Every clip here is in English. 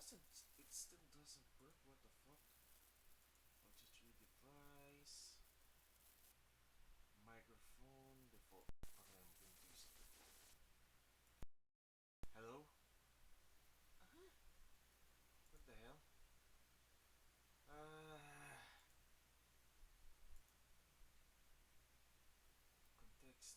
doesn't. It still doesn't work. What the fuck? 123 device. Microphone. Default. Okay, I'm going to use it. Hello? Uh-huh. What the hell? Uh, context.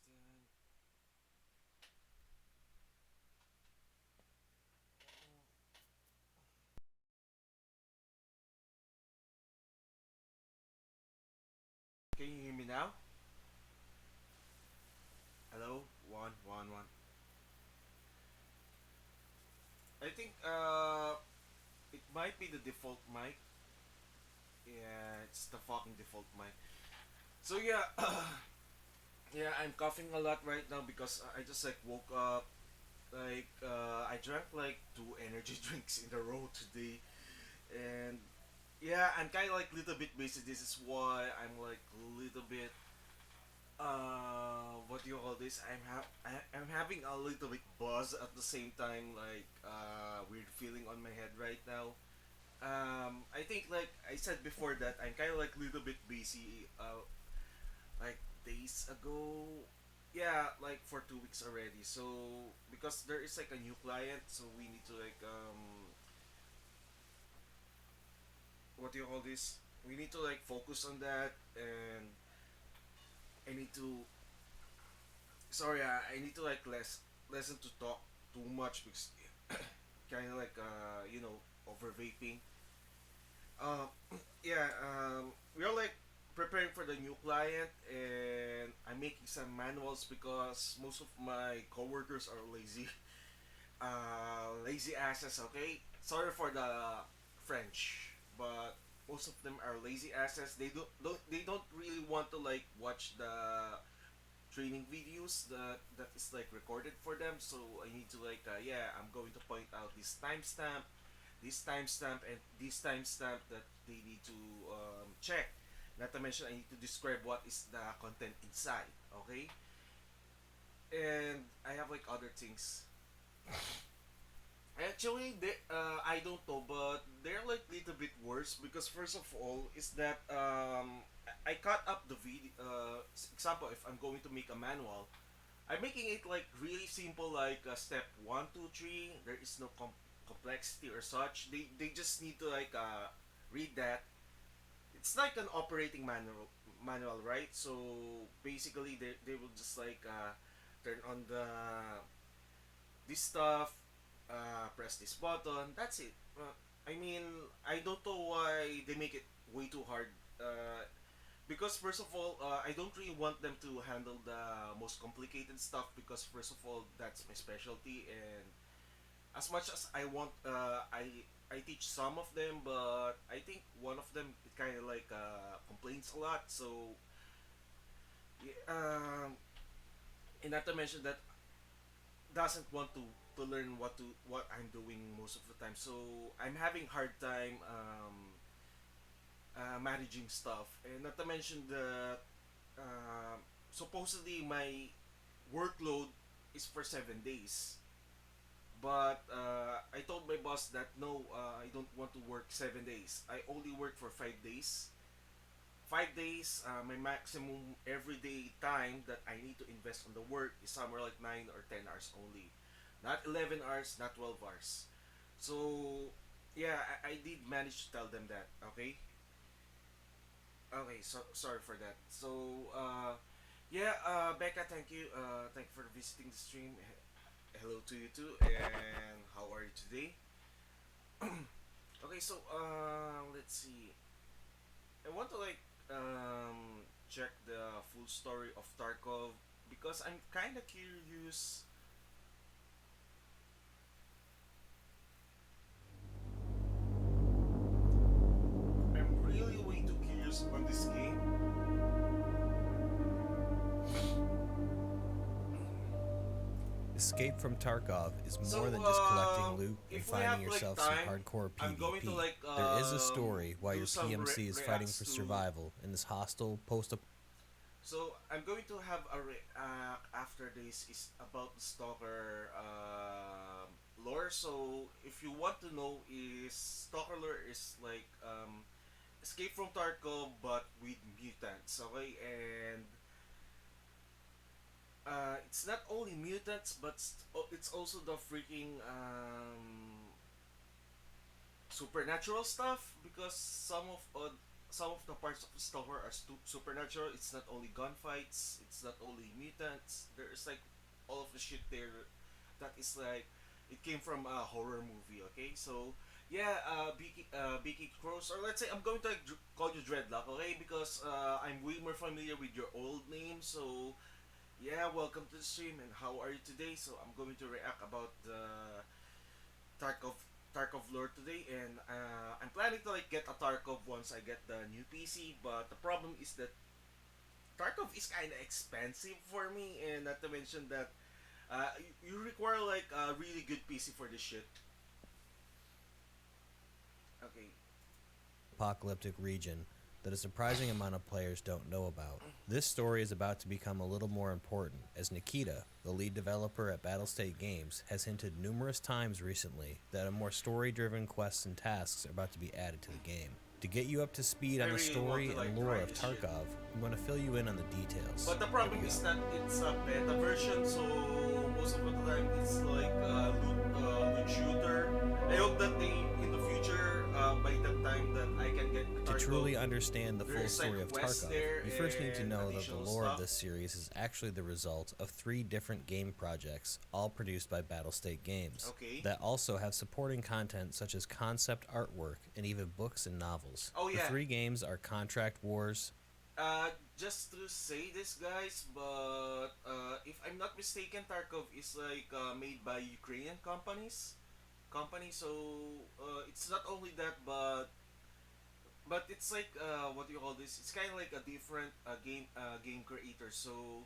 Can you hear me now? Hello? One, one, one. I think it might be the default mic. Yeah, it's the fucking default mic. So yeah, yeah, I'm coughing a lot right now because I just like woke up. Like I drank like two energy drinks in a row today, and yeah, I'm kind of like little bit busy. This is why I'm like little bit what do you call this? I'm having a little bit buzz at the same time, like weird feeling on my head right now. I think like I said before that I'm kind of like little bit busy. Like days ago, yeah, like for 2 weeks already. So because there is like a new client, so we need to like what do you call this? We need to like focus on that, and I need to sorry, I need to like listen to talk too much because kind of like over vaping. Uh, yeah, we're like preparing for the new client, and I'm making some manuals because most of my coworkers are lazy, lazy asses. Okay, sorry for the French, but most of them are lazy asses. They don't really want to like watch the training videos that is like recorded for them. So I need to like yeah, I'm going to point out this timestamp, and this timestamp that they need to check. Not to mention, I need to describe what is the content inside. Okay, and I have like other things. Actually, I don't know, but they're like little bit worse because first of all is that I cut up the video. Example, if I'm going to make a manual, I'm making it like really simple, like step one, two, three. There is no complexity or such. They just need to like read that. It's like an operating manual, right? So basically, they will just like turn on this stuff, press this button. That's it. I mean, I don't know why they make it way too hard. Because first of all, I don't really want them to handle the most complicated stuff because first of all, that's my specialty, and as much as I want, I teach some of them, but I think one of them it kind of like complains a lot. So, yeah, and not to mention that doesn't want to learn what I'm doing most of the time. So I'm having hard time managing stuff, and not to mention that supposedly my workload is for 7 days. But I told my boss that no, I don't want to work 7 days. I only work for 5 days. 5 days, my maximum everyday time that I need to invest on the work is somewhere like 9 or 10 hours only, not 11 hours, not 12 hours. So yeah, I did manage to tell them that. Okay, okay. So sorry for that. So yeah, Becca, thank you for visiting the stream. Hello to you too, and how are you today? Okay, so let's see. I want to like check the full story of Tarkov because I'm kind of curious. I'm really way too curious on this game. Escape from Tarkov is more So than just collecting loot and if we finding have like yourself some time, hardcore I'm going to PvP. like There is a story while do your some PMC is fighting reacts for to. survival in this hostile post So I'm going to have a after this is about the stalker lore. So if you want to know, is Stalker lore is like Escape from Tarkov but with mutants. Okay, and it's not only mutants, but it's also the freaking supernatural stuff because some of the parts of Stalker are supernatural. It's not only gunfights. It's not only mutants. There's like all of the shit there that is like it came from a horror movie. Okay, so yeah, Beaky Crows, or let's say I'm going to like, call you Dreadlock. Okay, because I'm way more familiar with your old name. So yeah, welcome to the stream. And how are you today? So I'm going to react about the Tarkov Tarkov lore today, and I'm planning to like get a Tarkov once I get the new PC. But the problem is that Tarkov is kind of expensive for me, and not to mention that you require like a really good PC for this shit. Okay. Apocalyptic region that a surprising amount of players don't know about. This story is about to become a little more important, as Nikita, the lead developer at Battlestate Games, has hinted numerous times recently that a more story-driven quests and tasks are about to be added to the game. To get you up to speed I on the really want story to like and lore try of this shit. Tarkov, I'm going to fill you in on the details. But the Here problem we is go. that it's a beta version, so most of the time it's like loot shooter. I hope that they in the future, by the time that I can get To Tarkov, truly understand the full there's like story of quests Tarkov, there you first need to and know that the additional lore of stuff. this series is actually the result of 3 different game projects, all produced by Battlestate Games, Okay. that also have supporting content such as concept artwork and even books and novels. Oh The yeah. 3 games are Contract Wars, Just to say this, guys, but if I'm not mistaken, Tarkov is like made by Ukrainian company. So it's not only that, but it's like what do you call this? It's kind of like a different game creator. So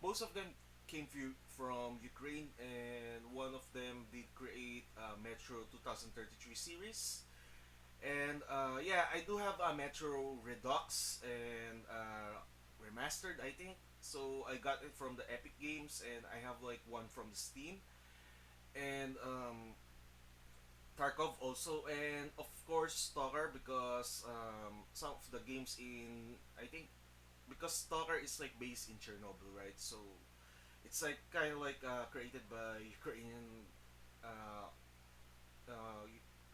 most of them came from Ukraine, and one of them did create Metro 2033 series. And yeah, I do have a Metro Redux and remastered, I think. So I got it from the Epic Games, and I have like one from the Steam, and Tarkov also, and of course Stalker because some of the games in I think because Stalker is like based in Chernobyl, right? So it's like kind of like created by Ukrainian uh, uh,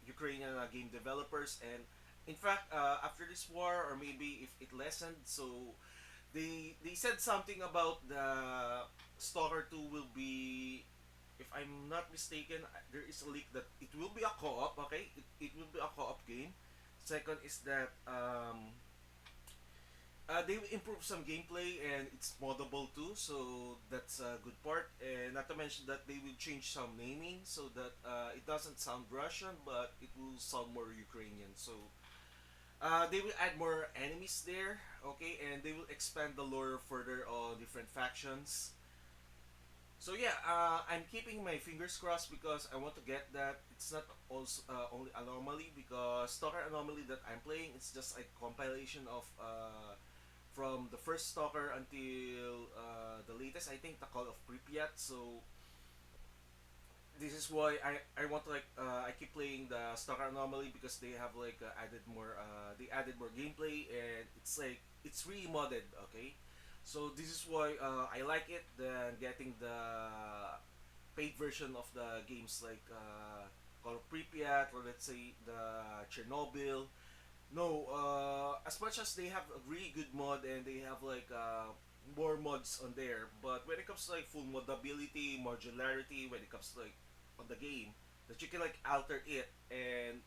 Ukrainian game developers, and in fact, after this war, or maybe if it lessened, so they said something about the Stalker 2 will be, if I'm not mistaken, there is a leak that it will be a co-op. Okay, it will be a co-op game. Second is that they will improve some gameplay and it's moddable too, so that's a good part. And not to mention that they will change some naming so that it doesn't sound Russian, but it will sound more Ukrainian. So they will add more enemies there, okay, and they will expand the lore further on different factions. So yeah, I'm keeping my fingers crossed because I want to get that. It's not also only Anomaly because Stalker Anomaly that I'm playing, it's just a compilation of from the first Stalker until the latest, I think, the Call of Pripyat. So this is why I want to like I keep playing the Stalker Anomaly because they have like they added more gameplay, and it's like it's really modded. Okay, so this is why I like it than getting the paid version of the games like Call of Pripyat, or let's say the Chernobyl. No, as much as they have a really good mod and they have like more mods on there, but when it comes to like full modability, modularity, when it comes to like on the game, that you can like alter it and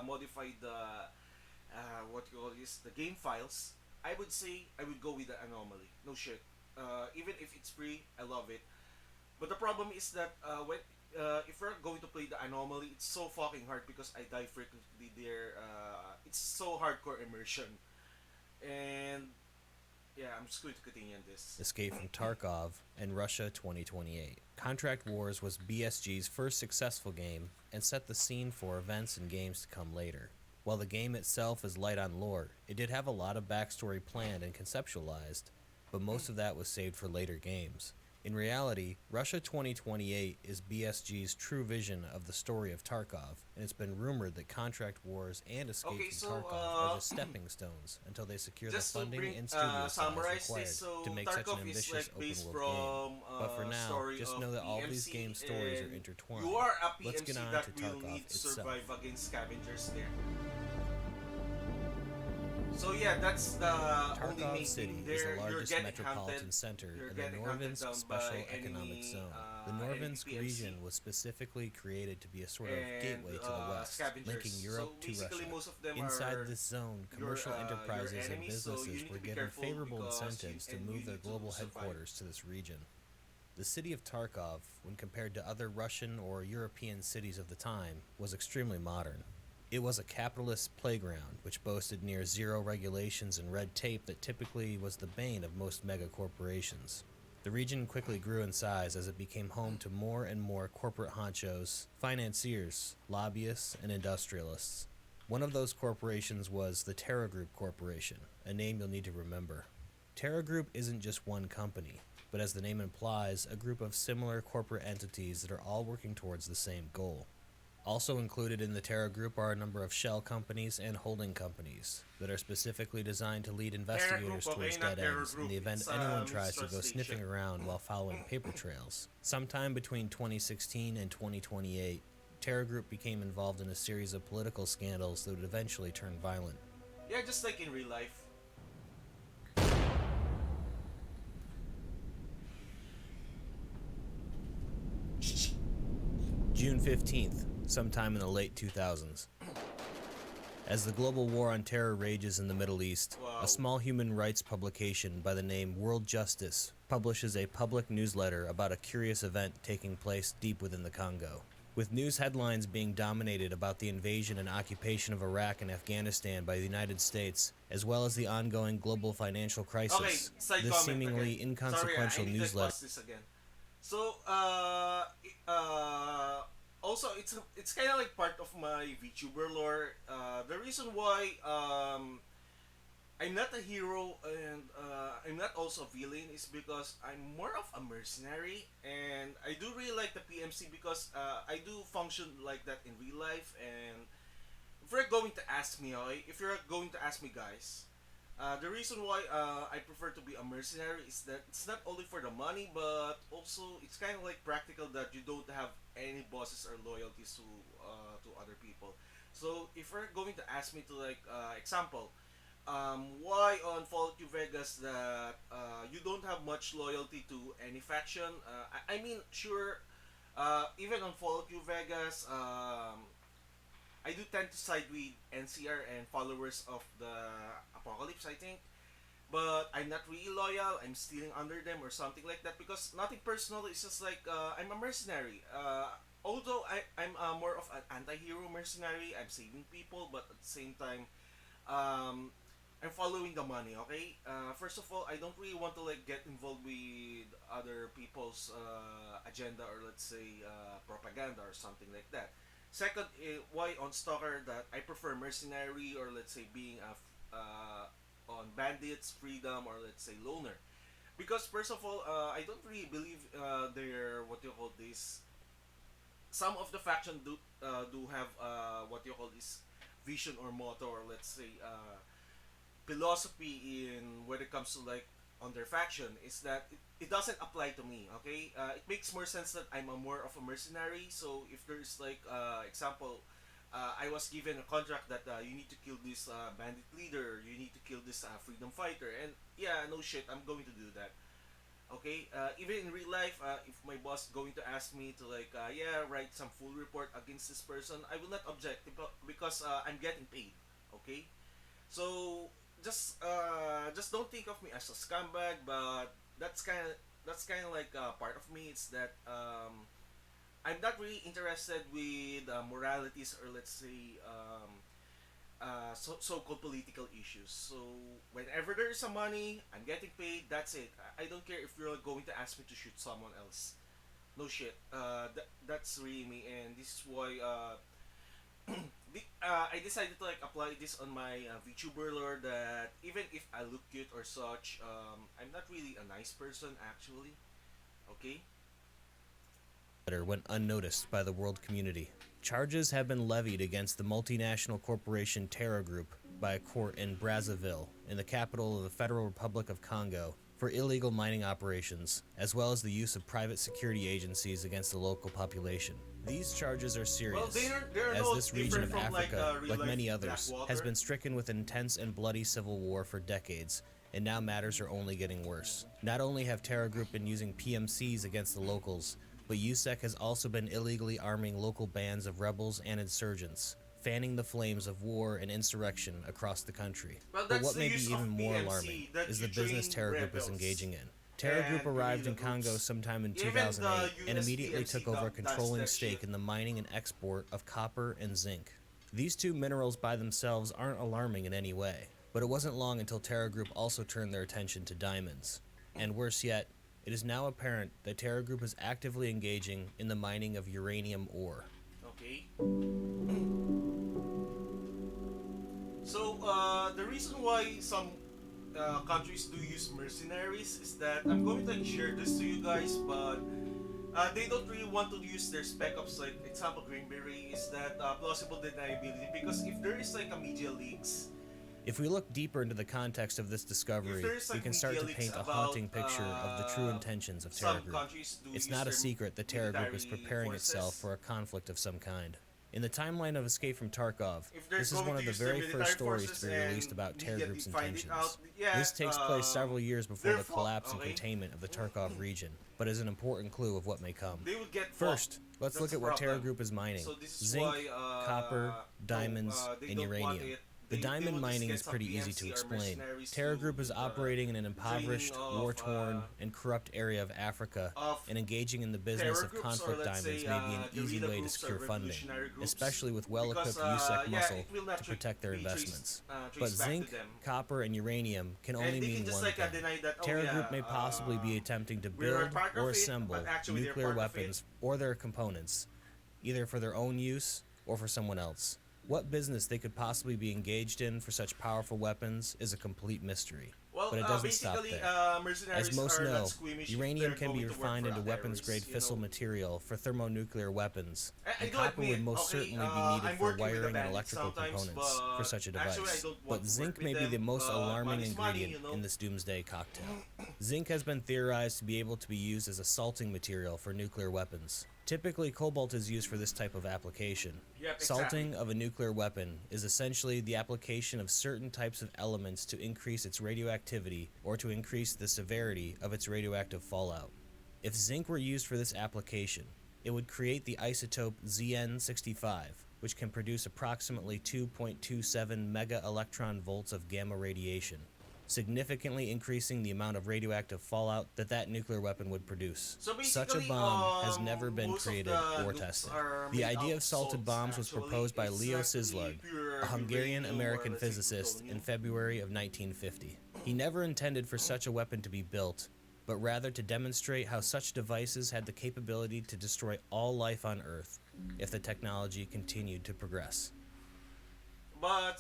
modify the what you call this, the game files, I would say I would go with the Anomaly. No shit. Even if it's free, I love it. But the problem is that when if we're going to play the Anomaly, it's so fucking hard because I die frequently there. It's so hardcore immersion, and yeah, I'm just going to continue on this. Escape from Tarkov, and Russia 2028. Contract Wars was BSG's first successful game and set the scene for events and games to come later. While the game itself is light on lore, it did have a lot of backstory planned and conceptualized, but most of that was saved for later games. In reality, Russia 2028 is BSG's true vision of the story of Tarkov, and it's been rumored that contract wars and escape Okay, from so Tarkov are just stepping stones until they secure the just to funding bring and studio size summarize this, required to so make such an Tarkov is ambitious like open based world game. from But for now, story just of know that all of these PMC, game stories are and you intertwined. are a Let's get PMC on that to will Tarkov need to itself. survive against scavengers there. So yeah, that's the only Tarkov main thing City is the there. You're largest getting hunted. metropolitan center You're in the getting hunted Norvinsk down Special by Economic enemy Zone. The enemy Norvinsk PMC region was specifically created to be a sort of and gateway to the west, linking scavengers. Europe So to basically, Russia. most of them Inside are this zone, your commercial your enterprises and enemies. So you businesses need were to be given careful favorable because incentives to you move their need to global survive. headquarters to this region. The city of Tarkov, when compared to other Russian or European cities of the time, was extremely modern. It was a capitalist playground which boasted near zero regulations and red tape that typically was the bane of most megacorporations. The region quickly grew in size as it became home to more and more corporate honchos, financiers, lobbyists, and industrialists. One of those corporations was the Terra Group Corporation, a name you'll need to remember. Terra Group isn't just one company, but as the name implies, a group of similar corporate entities that are all working towards the same goal. Also included in the Terra Group are a number of shell companies and holding companies that are specifically designed to lead Terror Group, investigators okay, towards not dead Terror ends in Group. the event It's anyone tries to minstrel go station. sniffing around while following paper trails. Sometime between 2016 and 2028, Terra Group became involved in a series of political scandals that would eventually turn violent. Yeah, just like in real life. June 15th, sometime in the late 2000s. As the global war on terror rages in the Middle East, a Wow. small human rights publication by the name World Justice publishes a public newsletter about a curious event taking place deep within the Congo. With news headlines being dominated about the invasion and occupation of Iraq and Afghanistan by the United States, as well as the ongoing global financial Okay, crisis, side this comment again. seemingly Sorry, I inconsequential need to newsletter. pause this again. So, also it's kind of like part of my VTuber lore. The reason why I'm not a hero and I'm not also a villain is because I'm more of a mercenary, and I do really like the PMC because I do function like that in real life. And if you're going to ask me, okay, if you're going to ask me, guys, the reason why I prefer to be a mercenary is that it's not only for the money, but also it's kind of like practical that you don't have any bosses or loyalties to other people. So if you're going to ask me to like example, why on Fallout New Vegas that you don't have much loyalty to any faction? I mean, sure, even on Fallout New Vegas, I do tend to side with NCR and followers of the Apocalypse, I think. But I'm not really loyal. I'm stealing under them or something like that because nothing personal. It's just like I'm a mercenary. Although I'm more of an anti-hero mercenary, I'm saving people, but at the same time, um, I'm following the money. Okay. First of all, I don't really want to like get involved with other people's agenda or let's say propaganda or something like that. Second, why on Stalker that I prefer mercenary or let's say being on bandits, freedom, or let's say loner. Because first of all, I don't really believe they're what you call this. Some of the faction do have what you call this vision or motto or let's say philosophy in when it comes to like on their faction is that it doesn't apply to me. Okay, it makes more sense that I'm a more of a mercenary. So if there's like example, I was given a contract that you need to kill this bandit leader, you need to kill this freedom fighter, and yeah, no shit, I'm going to do that. Okay, even in real life, if my boss going to ask me to like yeah write some full report against this person, I will not object because I'm getting paid. Okay, so just don't think of me as a scumbag, but that's kind of like part of me. It's that I'm not really interested with moralities or let's say so-called political issues. So whenever there is some money, I'm getting paid. That's it. I don't care if you're going to ask me to shoot someone else. No shit. That's really me, and this is why I decided to like apply this on my VTuber lore that even if I look cute or such, I'm not really a nice person actually. Okay. went unnoticed by the world community. Charges have been levied against the multinational corporation Terra Group by a court in Brazzaville, in the capital of the Federal Republic of Congo, for illegal mining operations, as well as the use of private security agencies against the local population. These charges are Well, serious, they're as no this region different of from like Africa, real like life many others, has Blackwater. been stricken with intense and bloody civil war for decades, and now matters are only getting worse. Not only have Terra Group been using PMCs against the locals, but USEC has also been illegally arming local bands of rebels and insurgents, fanning the flames of war and insurrection across the country. Well, But that's what the may be use of even more alarming PMC that is you the business train Terra Group is rebels engaging in. Terra Group and arrived guerrilla in Congo groups. sometime in Even the 2008 and US immediately PMC took over a does controlling that stake shit. in the mining and export of copper and zinc. These two minerals by themselves aren't alarming in any way, but it wasn't long until Terra Group also turned their attention to diamonds. And worse yet, it is now apparent that Terra Group is actively engaging in the mining of uranium ore. Okay. So the reason why some countries do use mercenaries is that I'm going to share this to you guys, but they don't really want to use their spec ops. Like example, Green Beret is that plausible deniability because if there is like a media leaks, If we look deeper into the context of this if discovery, there is we like can start media to leaks paint a about haunting picture of the true intentions of Terra some Group. countries do It's use not a their secret that Terra Group is military preparing forces. itself for a conflict of some kind. In the timeline of Escape from Tarkov, If they're this is going one to of the use their very military first stories forces to be and released about Terra media Group's find it intentions. out, yeah, This takes place several years before they're the collapse and okay? containment of the Tarkov region, but is an important clue of what may come. They would get First, fucked. let's That's look the at what Terra problem. Group is mining: So this is zinc, why copper, no, diamonds, they and don't want uranium. it. The They diamond will just mining get is some pretty easy to PMC or explain. mercenaries Terra to Group is do the operating in an draining impoverished, of, war-torn, and corrupt area of Africa, of and engaging in the business terror of groups, or conflict let's diamonds say may be an easy guerrilla way to groups or secure funding, revolutionary groups, especially with because well-equipped USEC yeah, muscle it will not to protect their be investments. traced But back zinc, to them. copper, and uranium can And only they mean can just one like thing. deny that, oh Terra yeah, Group may possibly be attempting to we're a build part or of it, assemble but actually they're nuclear part of it. weapons or their components, either for their own use or for someone else. What business they could possibly be engaged in for such powerful weapons is a complete mystery. Well, But it doesn't stop basically, there. mercenaries As most are know, not squeamish if uranium they're can be going to work refined for into a weapons-grade terrorist, you fissile know. material for thermonuclear weapons, I and do copper admit, would most okay, certainly be needed I'm for working with the wiring and bandits electrical sometimes, components for but such a actually I device. don't want But to work zinc with may be them. the most alarming Money's money, ingredient you know. in this doomsday cocktail. Zinc has been theorized to be able to be used as a salting material for nuclear weapons. Typically, cobalt is used for this type of application. Yep, Salting exactly. of a nuclear weapon is essentially the application of certain types of elements to increase its radioactivity or to increase the severity of its radioactive fallout. If zinc were used for this application, it would create the isotope Zn65, which can produce approximately 2.27 mega electron volts of gamma radiation, significantly increasing the amount of radioactive fallout that nuclear weapon would produce. So Such a basically, bomb has never been most of created the or nukes tested. are The made idea out of salted salts, bombs was actually. proposed by It's Leo actually Szilard, pure a Hungarian-American uranium, or let's say physicist, in plutonium. February of 1950. He never intended for such a weapon to be built, but rather to demonstrate how such devices had the capability to destroy all life on Earth if the technology continued to progress. But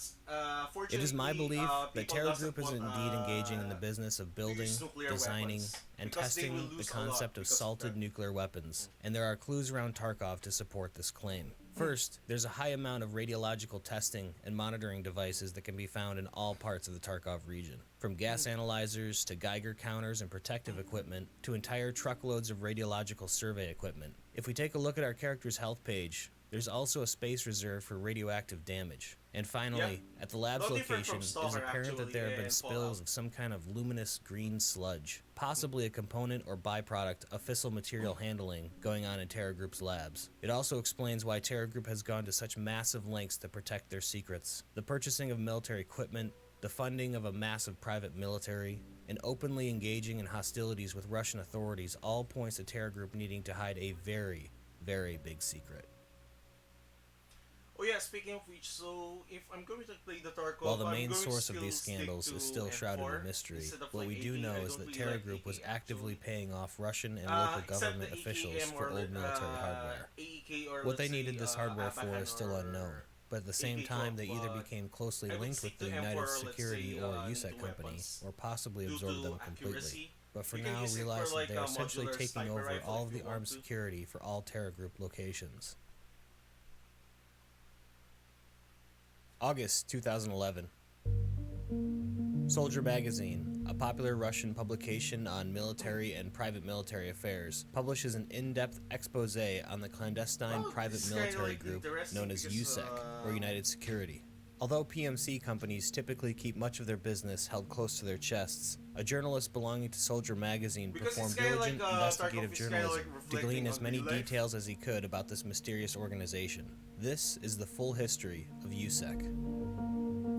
fortunately, It is my belief that people Terra doesn't Group is want, indeed engaging in the business of to building, use nuclear designing, weapons, and because they will testing the lose a lot concept of because of salted that. nuclear weapons, and there are clues around Tarkov to support this claim. First, there's a high amount of radiological testing and monitoring devices that can be found in all parts of the Tarkov region, from gas analyzers to Geiger counters and protective equipment to entire truckloads of radiological survey equipment. If we take a look at our character's health page, there's also a space reserved for radioactive damage. And finally, at the lab's No different from location, it is Stalker, apparent that actually, there have been and spills Fallout. of some kind of luminous green sludge, possibly a component or byproduct of fissile material handling going on in Terra Group's labs. It also explains why Terra Group has gone to such massive lengths to protect their secrets. The purchasing of military equipment, the funding of a massive private military, and openly engaging in hostilities with Russian authorities all points to Terra Group needing to hide a very, very big secret. Oh yeah, speaking of which, so if I'm going to play the Tarkov, While the I'm main going to source of these still scandals stick is to still shrouded M4 in mystery, instead of, what like, we do AK. know I is don't that really Terra like Group was AK, actively actually. paying off Russian and local Except government the officials AKM for or old military hardware. AEK, or What they let's say, needed this hardware for Abakan is still or unknown, but at the same time they either AK-12, became closely I would linked stick with the to United M4, let's Security say, or into USEC company, weapons or possibly due absorbed to them completely. accuracy. but for You can now use it for realize that like they are a essentially modular taking sniper over rifle all if of you the want armed to. security for all Terra Group locations. August 2011. Soldier Magazine, a popular Russian publication on military and private military affairs, publishes an in-depth expose on the clandestine Well, this private is kind of military like group interesting known as because USEC, or United Security. Although PMC companies typically keep much of their business held close to their chests, a journalist belonging to Soldier Magazine it's performed kind of like diligent Tarkov investigative is kind of like journalism to reflecting glean as on many real life. details as he could about this mysterious organization. This is the full history of USEC.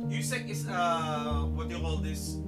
USEC is what you call this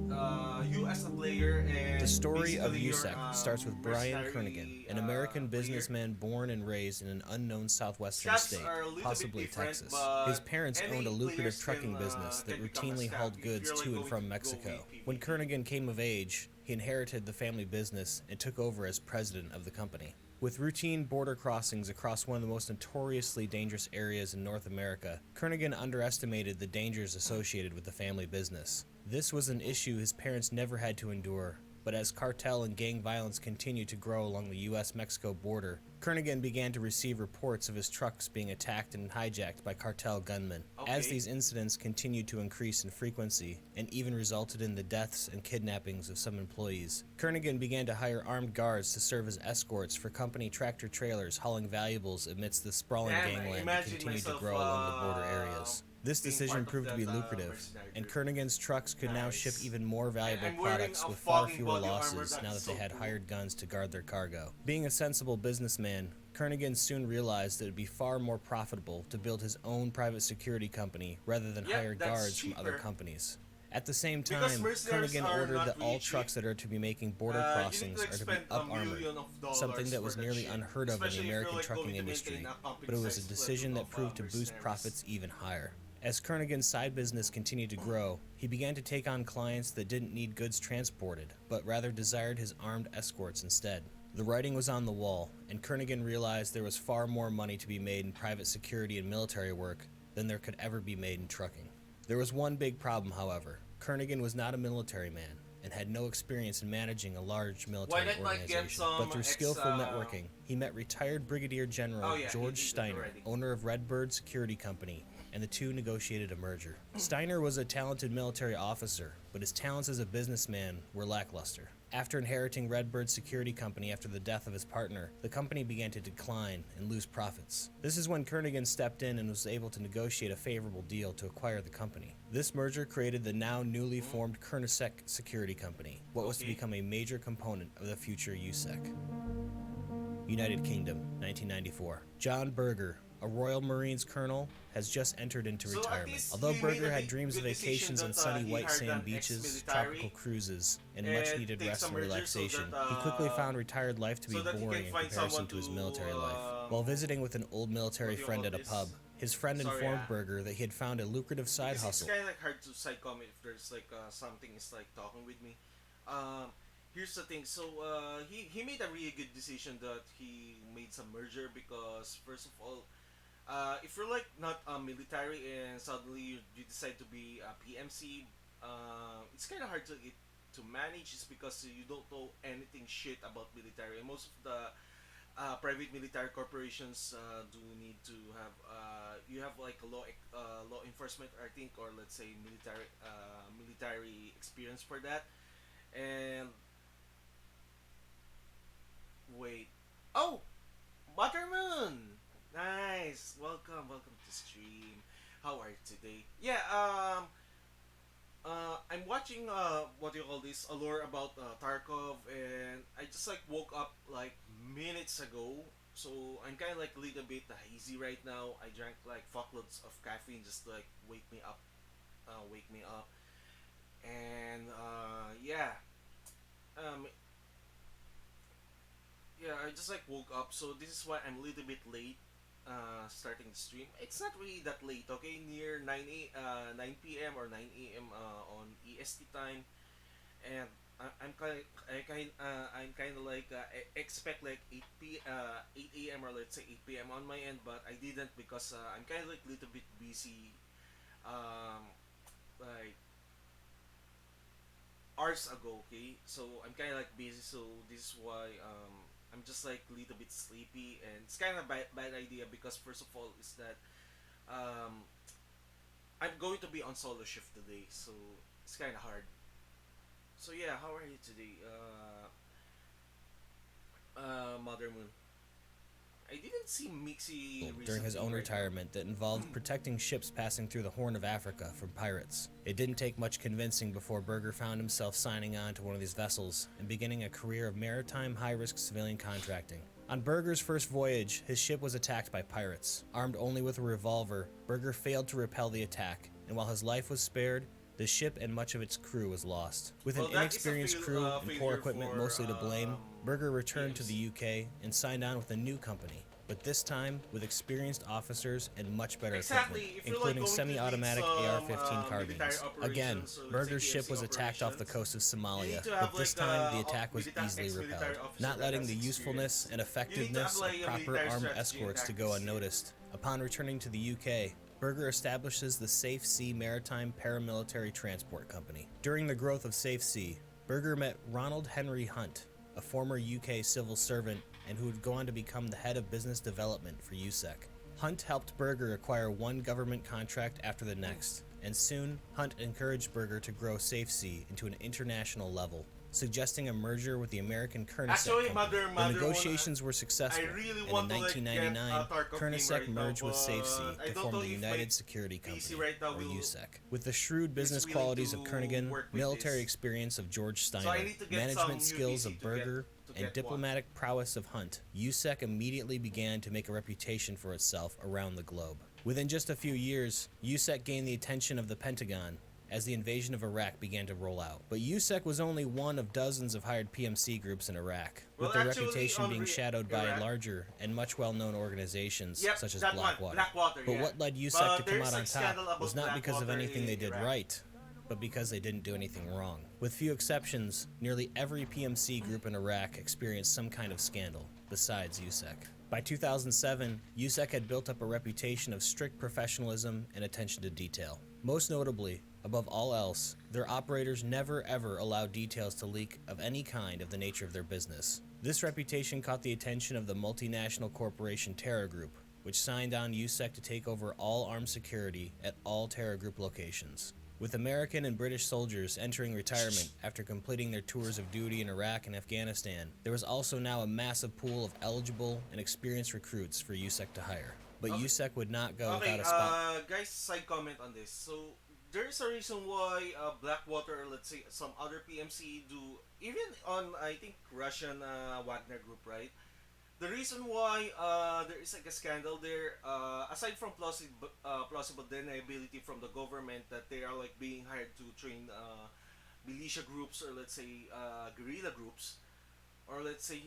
you as a player The and story of basically your USEC starts with Brian Kernigan, mercenary an American player. businessman born and raised in an unknown southwestern Scabs state, are a little bit possibly different, Texas. His but parents owned a any lucrative players trucking business that can become a routinely scab hauled if goods you're like to and going to from go with Mexico. When PvP. Kernigan came of age, he inherited the family business and took over as president of the company. With routine border crossings across one of the most notoriously dangerous areas in North America, Kernigan underestimated the dangers associated with the family business. This was an issue his parents never had to endure, but as cartel and gang violence continued to grow along the US-Mexico border, Kernigan began to receive reports of his trucks being attacked and hijacked by cartel gunmen. As Okay. these incidents continued to increase in frequency and even resulted in the deaths and kidnappings of some employees, Kernigan began to hire armed guards to serve as escorts for company tractor trailers hauling valuables amidst the sprawling Damn, I gangland that imagine continued to myself grow along the border areas. This being decision part of proved to that be lucrative, mercenary and group. Kernigan's trucks could now ship Nice. even more valuable I'm wearing products a with far fucking fewer body armor. losses That now is that they so had cool. hired guns to guard their cargo. Being a sensible businessman, Kernigan soon realized that it would be far more profitable to build his own private security company rather than Yeah, hire that's guards from other cheaper. companies. At the same Because time, mercenaries Kernigan are ordered not that really all cheap. trucks that are to be making border You need to crossings are to be expend up-armored, $1 million something that for was that nearly shit. unheard of in the Especially if you're American like trucking going to industry, maintain a company but it was a size decision platoon that of proved to boost mercenaries. profits even higher. As Kernigan's side business continued to grow, he began to take on clients that didn't need goods transported, but rather desired his armed escorts instead. The writing was on the wall, and Kernigan realized there was far more money to be made in private security and military work than there could ever be made in trucking. There was one big problem, however. Kernigan was not a military man and had no experience in managing a large Why military not like get organization. some But through ex skillful networking, he met retired Brigadier General Oh yeah, George he did Steiner, already. owner of Redbird Security Company, and the two negotiated a merger. Steiner was a talented military officer, but his talents as a businessman were lackluster. After inheriting Redbird Security Company after the death of his partner, the company began to decline and lose profits. This is when Kernigan stepped in and was able to negotiate a favorable deal to acquire the company. This merger created the now newly formed Kernisec Security Company, what was to Okay. become a major component of the future USEC. United Kingdom, 1994. John Berger, a Royal Marines colonel, has just entered into So at retirement. least Although he made Berger a had big- dreams of good decision vacations on that, sunny he white hired sand an beaches, ex-military tropical cruises, and and much needed take rest some and mergers so relaxation, that, he quickly found retired life to be so that he boring can in find comparison someone to his to, military life. While visiting with an old military what do you friend call at a this? pub, his friend Sorry, informed Berger that he had found a lucrative side Because hustle. it's kind of like hard to side comment if there's like something is like talking with me. Um, Here's the thing. So he made a really good decision that he made some merger because first of all, if you're like not military and suddenly you decide to be a PMC, it's kind of hard to manage. Is because you don't know anything shit about military. And most of the private military corporations do need to have you have like a law enforcement, I think, or let's say military experience for that. And wait, oh, Buttermoon, nice, welcome to stream. How are you today? Yeah, I'm watching what do you call this Allure about Tarkov, and I just like woke up like minutes ago, so I'm kind of like a little bit hazy right now. I drank like fuckloads of caffeine just to like wake me up, and um, yeah, I just like woke up, so this is why I'm a little bit late. Starting the stream. It's not really that late, okay? Near 9 p.m. or 9 a.m. On EST time, and I'm kind of like expect like 8 a.m. or let's say 8 p.m. on my end, but I didn't because I'm kind of like a little bit busy, um, like hours ago. Okay, so I'm kind of like busy, so this is why I'm just like a little bit sleepy, and it's kind of bad idea because first of all is that um I'm going to be on solo shift today, so it's kind of hard. So yeah, how are you today, Mother Moon? I didn't see Mixie during his recently own right now. retirement that involved protecting ships passing through the Horn of Africa from pirates. It didn't take much convincing before Berger found himself signing on to one of these vessels and beginning a career of maritime high-risk civilian contracting. On Berger's first voyage, his ship was attacked by pirates. Armed only with a revolver, Berger failed to repel the attack, and while his life was spared, the ship and much of its crew was lost. With an Well, that is a inexperienced crew and poor failure equipment for mostly to blame, Berger returned to the PMC. UK and signed on with a new company, but this time with experienced officers and much better equipment, Exactly. If you're like including going to lead semi-automatic some AR-15 military carbines. Again, operations, or let's say Berger's ship PMC was attacked off the operations, coast of you need Somalia, to have but this like time the attack was easily ex-military repelled, officer not that letting has the usefulness experience. and You need to effectiveness apply of a proper military armed strategy and escorts to go tactics here. unnoticed. Upon returning to the UK, Berger establishes the Safe Sea Maritime Paramilitary Transport Company. During the growth of Safe Sea, Berger met Ronald Henry Hunt, a former UK civil servant and who would go on to become the head of business development for USEC. Hunt helped Berger acquire one government contract after the next, and soon Hunt encouraged Berger to grow Safe Sea into an international level, suggesting a merger with the American Koenigsegg Actually, Company. The Mother negotiations were I successful, really and want in to like get 1999, Tarkov game Koenigsegg right now, merged with Safe Sea but I to don't form know the if my United Security PC Company, right now or will USEC. With the shrewd business willing qualities to of Kernighan, work with military this. experience of George So I Steiner, need to get management some new skills PC of to get Berger, to and get diplomatic prowess of Hunt, USEC immediately began to make a reputation for itself around the globe. Within just a few years, USEC gained the attention of the Pentagon as the invasion of Iraq began to roll out. But USEC was only one of dozens of hired PMC groups in Iraq, with Well, their actually, reputation on being shadowed by Iraq, larger and much well-known organizations yep, such as that one, Blackwater. Blackwater, But yeah. what led USEC But to there come is out like on scandal top about was not because of Blackwater anything they in did Iraq. right, but because they didn't do anything wrong. With few exceptions, nearly every PMC group in Iraq experienced some kind of scandal, besides USEC. By 2007, USEC had built up a reputation of strict professionalism and attention to detail. Most notably, above all else, their operators never ever allowed details to leak of any kind of the nature of their business. This reputation caught the attention of the multinational corporation Terra Group, which signed on USEC to take over all armed security at all Terra Group locations. With American and British soldiers entering retirement after completing their tours of duty in Iraq and Afghanistan, there was also now a massive pool of eligible and experienced recruits for USEC to hire. But Okay. USEC would not go Okay, without a spot. guys, side comment on this. So there's a reason why Blackwater, or let's say some other PMC do, even on I think Russian Wagner Group, right? The reason why there is like a scandal there, aside from plausible deniability from the government that they are like being hired to train militia groups, or let's say guerrilla groups, or let's say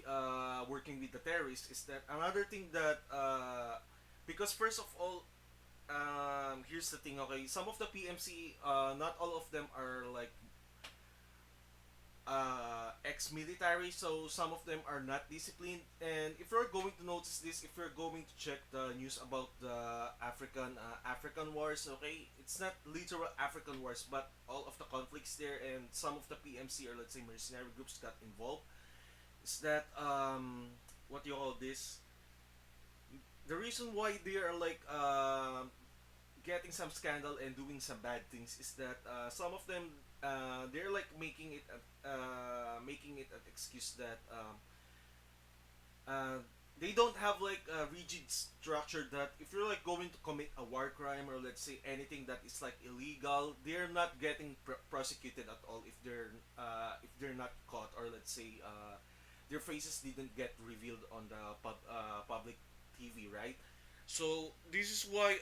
working with the terrorists, is that another thing that because first of all, here's the thing. Okay, some of the PMC, not all of them are like ex-military, so some of them are not disciplined. And if you're going to notice this, if you're going to check the news about the African wars, okay, it's not literal African wars, but all of the conflicts there, and some of the PMC, or let's say mercenary groups, got involved. Is that what do you call this? The reason why they are like getting some scandal and doing some bad things is that some of them they're like making it an excuse that uh, they don't have like a rigid structure that if you're like going to commit a war crime, or let's say anything that is like illegal, they're not getting prosecuted at all if they're not caught, or let's say their faces didn't get revealed on the public TV, right? So this is why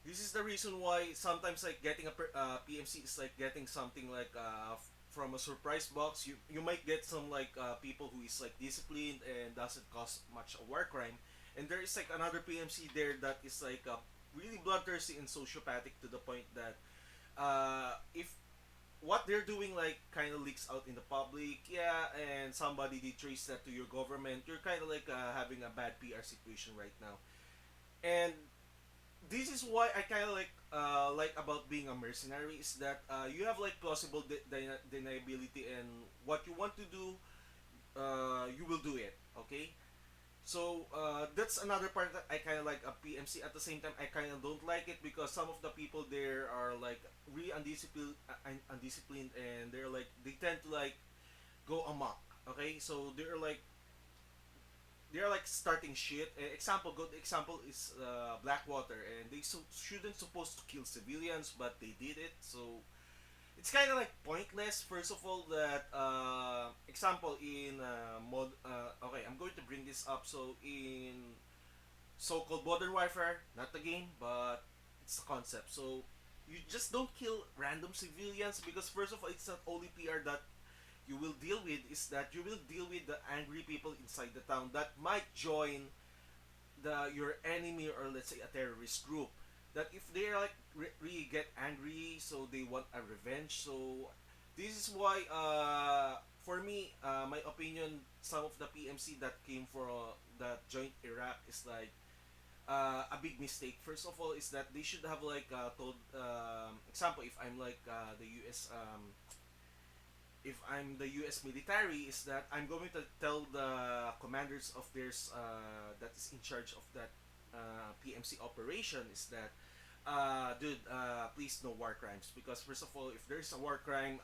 this is the reason why sometimes like getting a PMC is like getting something like from a surprise box. You might get some like people who is like disciplined and doesn't cause much a war crime, and there is like another PMC there that is like really bloodthirsty and sociopathic to the point that if what they're doing like kind of leaks out in the public, yeah, and somebody they trace that to your government, you're kind of like having a bad PR situation right now. And this is why I kind of like about being a mercenary is that you have like plausible deniability, and what you want to do, you will do it. Okay, so that's another part that I kind of like a PMC. At the same time, I kind of don't like it because some of the people there are like really undisciplined, and they're like they tend to like go amok. Okay, so they're like starting shit. Example, good example is Blackwater, and they shouldn't supposed to kill civilians, but they did it. So it's kind of like pointless. First of all, that example in okay, I'm going to bring this up. So in so-called Modern Warfare, not the game, but it's the concept. So you just don't kill random civilians because first of all, it's not only PR that you will deal with, is that you will deal with the angry people inside the town that might join your enemy, or let's say a terrorist group, that if they are like really get angry, so they want a revenge. So this is why for me, my opinion, some of the PMC that came for that joined Iraq is like a big mistake. First of all is that they should have like told example, if I'm like the US if I'm the US military, is that I'm going to tell the commanders of theirs that is in charge of that PMC operation, is that dude, please no war crimes, because first of all, if there's a war crime,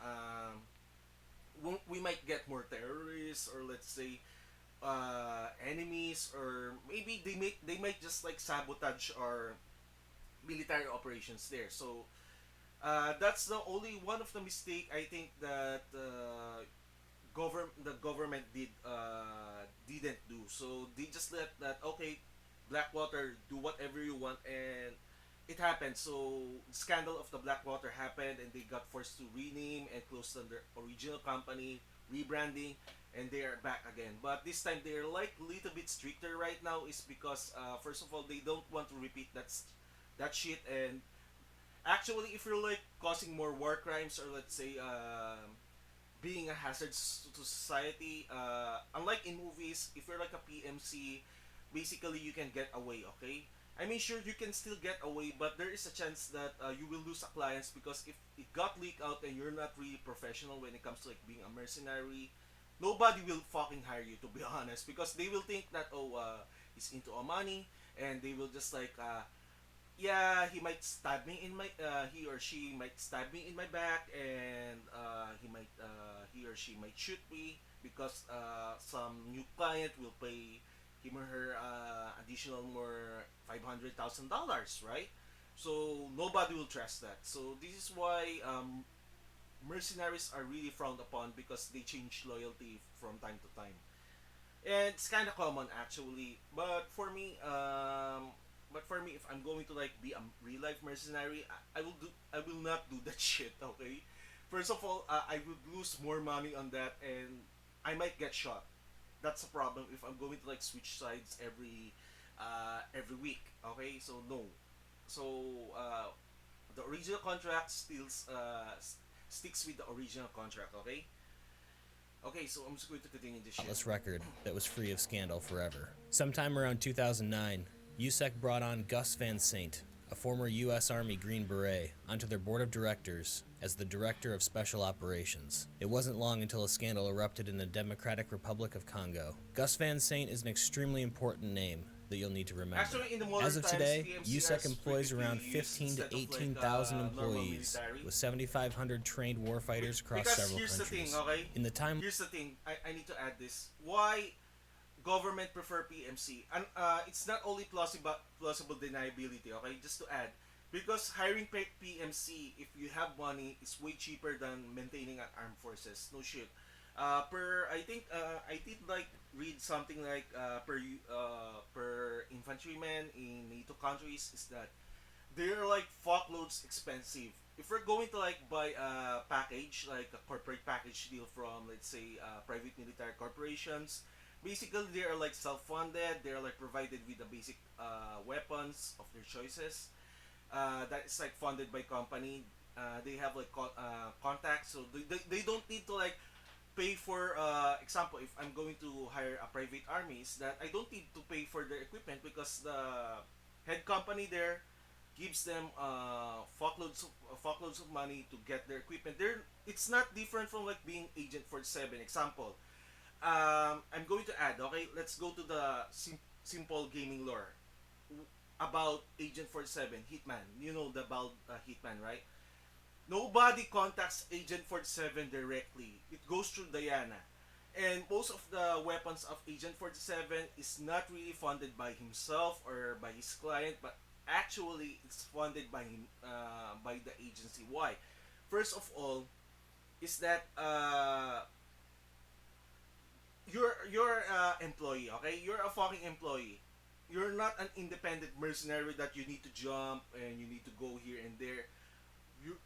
we might get more terrorists, or let's say enemies, or maybe they might just like sabotage our military operations there. So that's the only one of the mistake I think that the government didn't do. So they just let that, okay, Blackwater, do whatever you want, and it happened. So the scandal of the Blackwater happened, and they got forced to rename and close down their original company, rebranding, and they are back again. But this time they're like a little bit stricter right now, is because first of all, they don't want to repeat that shit. And actually, if you're like causing more war crimes, or let's say being a hazard to society, unlike in movies, if you're like a PMC, basically you can get away. Okay, I mean, sure, you can still get away, but there is a chance that you will lose a clients, because if it got leaked out and you're not really professional when it comes to like being a mercenary, nobody will fucking hire you, to be honest, because they will think that, oh, he's into a money, and they will just like yeah, he might stab me in my he or she might stab me in my back, and he or she might shoot me, because some new client will pay him or her additional more $500,000, right? So nobody will trust that. So this is why mercenaries are really frowned upon, because they change loyalty from time to time, and it's kind of common actually. But for me, if I'm going to like be a real life mercenary, I will not do that shit. Okay, first of all, I would lose more money on that, and I might get shot. That's a problem if I'm going to like switch sides every week. Okay, so no. So the original contract sticks with the original contract. Okay. Okay, so I'm just going to continue this shit. Spotless record that was free of scandal forever. Sometime around 2009, USEC brought on Gus Van Sant, a former U.S. Army Green Beret, onto their board of directors as the Director of Special Operations. It wasn't long until a scandal erupted in the Democratic Republic of Congo. Gus Van Sant is an extremely important name that you'll need to remember. Actually, in the modern As of times, today, PMC USEC are employs strictly around used 15 to instead of, like, 18,000 normal employees, military. with 7,500 trained warfighters across Because several here's countries. the thing, okay? In the time Here's the thing. I need to add this. Why government prefer PMC? And it's not only plausible deniability, okay? Just to add. Because hiring PMC, if you have money, is way cheaper than maintaining an armed forces. No shit. I think I did like read something like per infantryman in NATO countries, is that they're like fuckloads expensive. If we're going to like buy a package, like a corporate package deal from, let's say, private military corporations, basically they are like self-funded. They're like provided with the basic weapons of their choices. That is like funded by company. They have like contacts, so they don't need to like pay for example, if I'm going to hire a private armies, that I don't need to pay for their equipment, because the head company there gives them fuckloads of money to get their equipment. It's not different from like being Agent 47. Example, I'm going to add. Okay, let's go to the simple gaming lore about Agent 47, Hitman. You know the about Hitman, right? Nobody contacts Agent 47 directly. It goes through Diana. And most of the weapons of Agent 47 is not really funded by himself or by his client, but actually it's funded by him, by the agency. Why? First of all, is that you're employee, okay? You're a fucking employee. You're not an independent mercenary that you need to jump and you need to go here and there.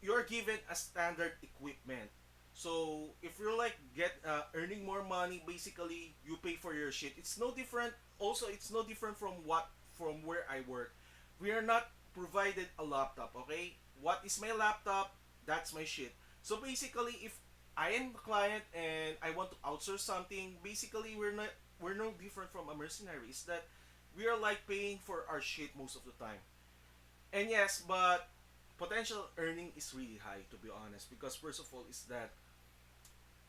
You're given a standard equipment. So if you're like get earning more money, basically you pay for your shit. It's no different. Also, it's no different from where I work. We are not provided a laptop. Okay, what is my laptop? That's my shit. So basically, if I am a client and I want to outsource something, basically we're no different from a mercenary. It's that we are like paying for our shit most of the time. And yes, but potential earning is really high to be honest because first of all is that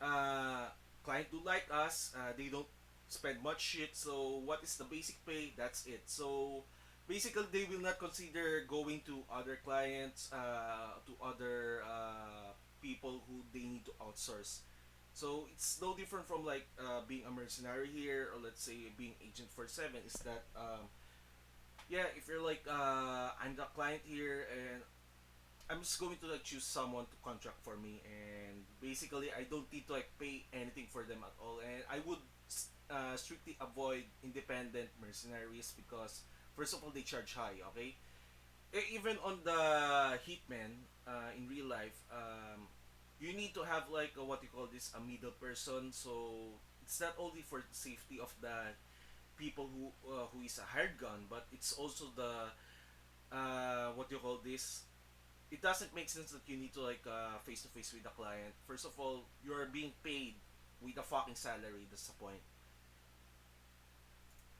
uh, client do like us, they don't spend much shit, so what is the basic pay, that's it. So basically they will not consider going to other clients, to other people who they need to outsource. So it's no different from like being a mercenary here or let's say being agent for 7 is that yeah, if you're like I'm the client here and I'm just going to like choose someone to contract for me, and basically I don't need to like pay anything for them at all, and I would strictly avoid independent mercenaries because first of all they charge high. Okay, even on the hitman in real life, you need to have like what you call this a middle person. So it's not only for the safety of the people who is a hired gun, but it's also the what you call this, it doesn't make sense that you need to like face to face with the client. First of all, you're being paid with a fucking salary. That's the point.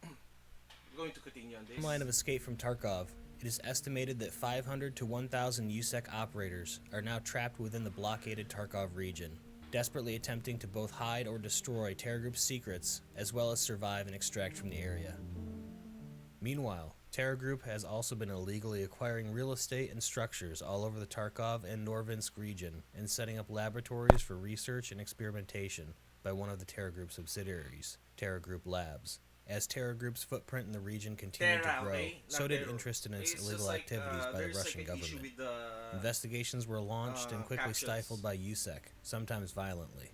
I'm going to continue on this. Line of escape from Tarkov, it is estimated that 500 to 1,000 USEC operators are now trapped within the blockaded Tarkov region, desperately attempting to both hide or destroy Terror Group's secrets, as well as survive and extract from the area. Meanwhile, Terror Group has also been illegally acquiring real estate and structures all over the Tarkov and Norvinsk region and setting up laboratories for research and experimentation by one of the Terror Group subsidiaries, Terror Group Labs. As Terror Group's footprint in the region continued to grow, okay? so did Terror. interest in its It's illegal just like activities by the there's Russian like an issue government. with the Investigations were launched and quickly captions. stifled by USEC, sometimes violently.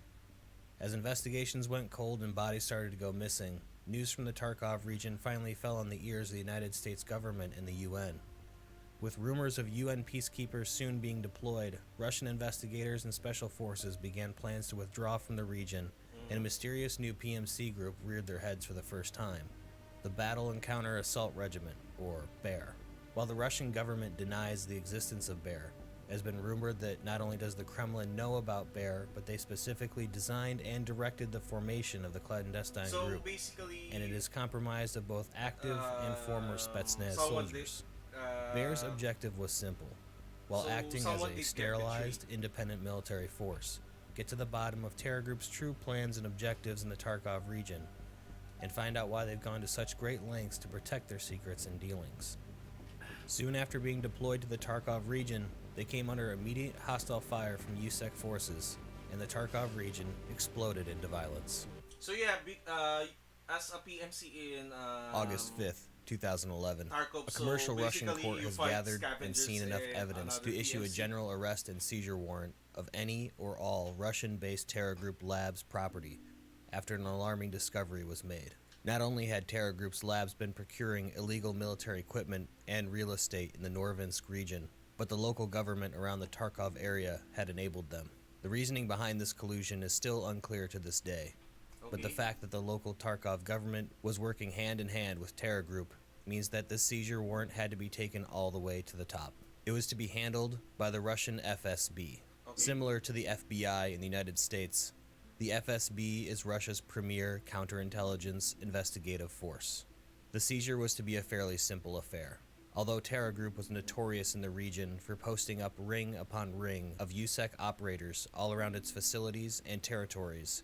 As investigations went cold and bodies started to go missing, news from the Tarkov region finally fell on the ears of the United States government and the UN. With rumors of UN peacekeepers soon being deployed, Russian investigators and special forces began plans to withdraw from the region, and a mysterious new PMC group reared their heads for the first time, the Battle and Counter Assault Regiment, or BEAR. While the Russian government denies the existence of BEAR, it has been rumored that not only does the Kremlin know about BEAR, but they specifically designed and directed the formation of the clandestine So group, basically, and it is comprised of both active and former Spetsnaz someone soldiers. did, BEAR's objective was simple. While so acting as someone a did get sterilized, betrayed. independent military force, get to the bottom of Terror Group's true plans and objectives in the Tarkov region, and find out why they've gone to such great lengths to protect their secrets and dealings. Soon after being deployed to the Tarkov region, they came under immediate hostile fire from USEC forces, and the Tarkov region exploded into violence. So yeah, as a PMC in August 5th, 2011, Tarkov, a commercial so Russian basically court you has fight gathered and scavengers seen enough and evidence another to issue a PMC. general arrest and seizure warrant of any or all Russian-based Terror Group Labs property after an alarming discovery was made. Not only had Terror Group's labs been procuring illegal military equipment and real estate in the Norvinsk region, but the local government around the Tarkov area had enabled them. The reasoning behind this collusion is still unclear to this day, but the Okay. fact that the local Tarkov government was working hand in hand with Terror Group means that this seizure warrant had to be taken all the way to the top. It was to be handled by the Russian FSB. Okay. Similar to the FBI in the United States, the FSB is Russia's premier counterintelligence investigative force. The seizure was to be a fairly simple affair. Although Terra Group was notorious in the region for posting up ring upon ring of USEC operators all around its facilities and territories,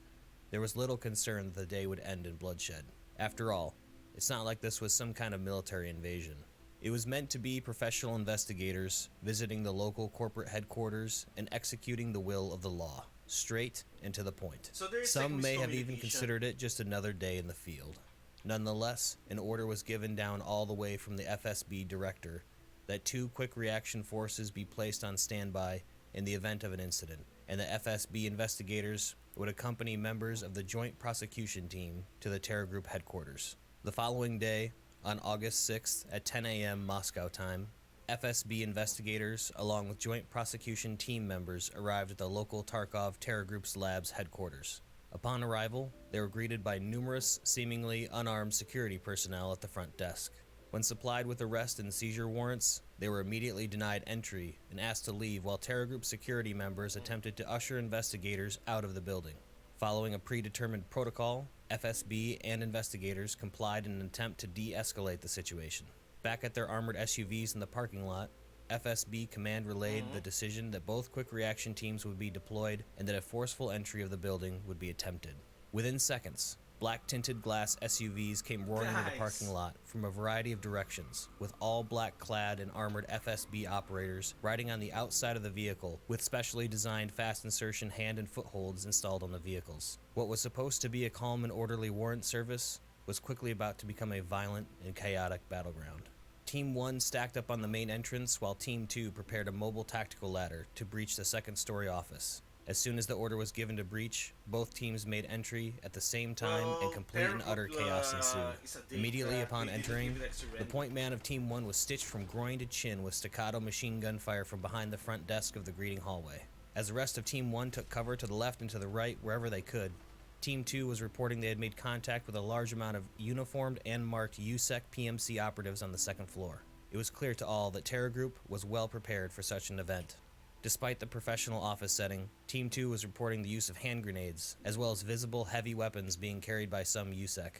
there was little concern that the day would end in bloodshed. After all, it's not like this was some kind of military invasion. It was meant to be professional investigators visiting the local corporate headquarters and executing the will of the law, straight and to the point. So there is like Some may have even miscommunication. considered it just another day in the field. Nonetheless, an order was given down all the way from the FSB director that 2 quick reaction forces be placed on standby in the event of an incident, and the FSB investigators would accompany members of the Joint Prosecution Team to the Terror Group headquarters. The following day, on August 6th at 10 a.m. Moscow time, FSB investigators, along with Joint Prosecution Team members, arrived at the local Tarkov Terror Group's labs headquarters. Upon arrival, they were greeted by numerous, seemingly unarmed security personnel at the front desk. When supplied with arrest and seizure warrants, they were immediately denied entry and asked to leave while Terror Group security members attempted to usher investigators out of the building. Following a predetermined protocol, FSB and investigators complied in an attempt to de-escalate the situation. Back at their armored SUVs in the parking lot, FSB command relayed the decision that both quick reaction teams would be deployed and that a forceful entry of the building would be attempted. Within seconds, black-tinted glass SUVs came roaring into the parking lot from a variety of directions, with all black-clad and armored FSB operators riding on the outside of the vehicle with specially designed fast insertion hand and footholds installed on the vehicles. What was supposed to be a calm and orderly warrant service was quickly about to become a violent and chaotic battleground. Team 1 stacked up on the main entrance while Team 2 prepared a mobile tactical ladder to breach the second-story office. As soon as the order was given to breach, both teams made entry at the same time and complete and utter chaos ensued. Immediately upon entering, the point man of Team 1 was stitched from groin to chin with staccato machine gun fire from behind the front desk of the greeting hallway. As the rest of Team 1 took cover to the left and to the right wherever they could, Team 2 was reporting they had made contact with a large amount of uniformed and marked USEC PMC operatives on the second floor. It was clear to all that Terror Group was well prepared for such an event. Despite the professional office setting, Team 2 was reporting the use of hand grenades, as well as visible heavy weapons being carried by some USEC.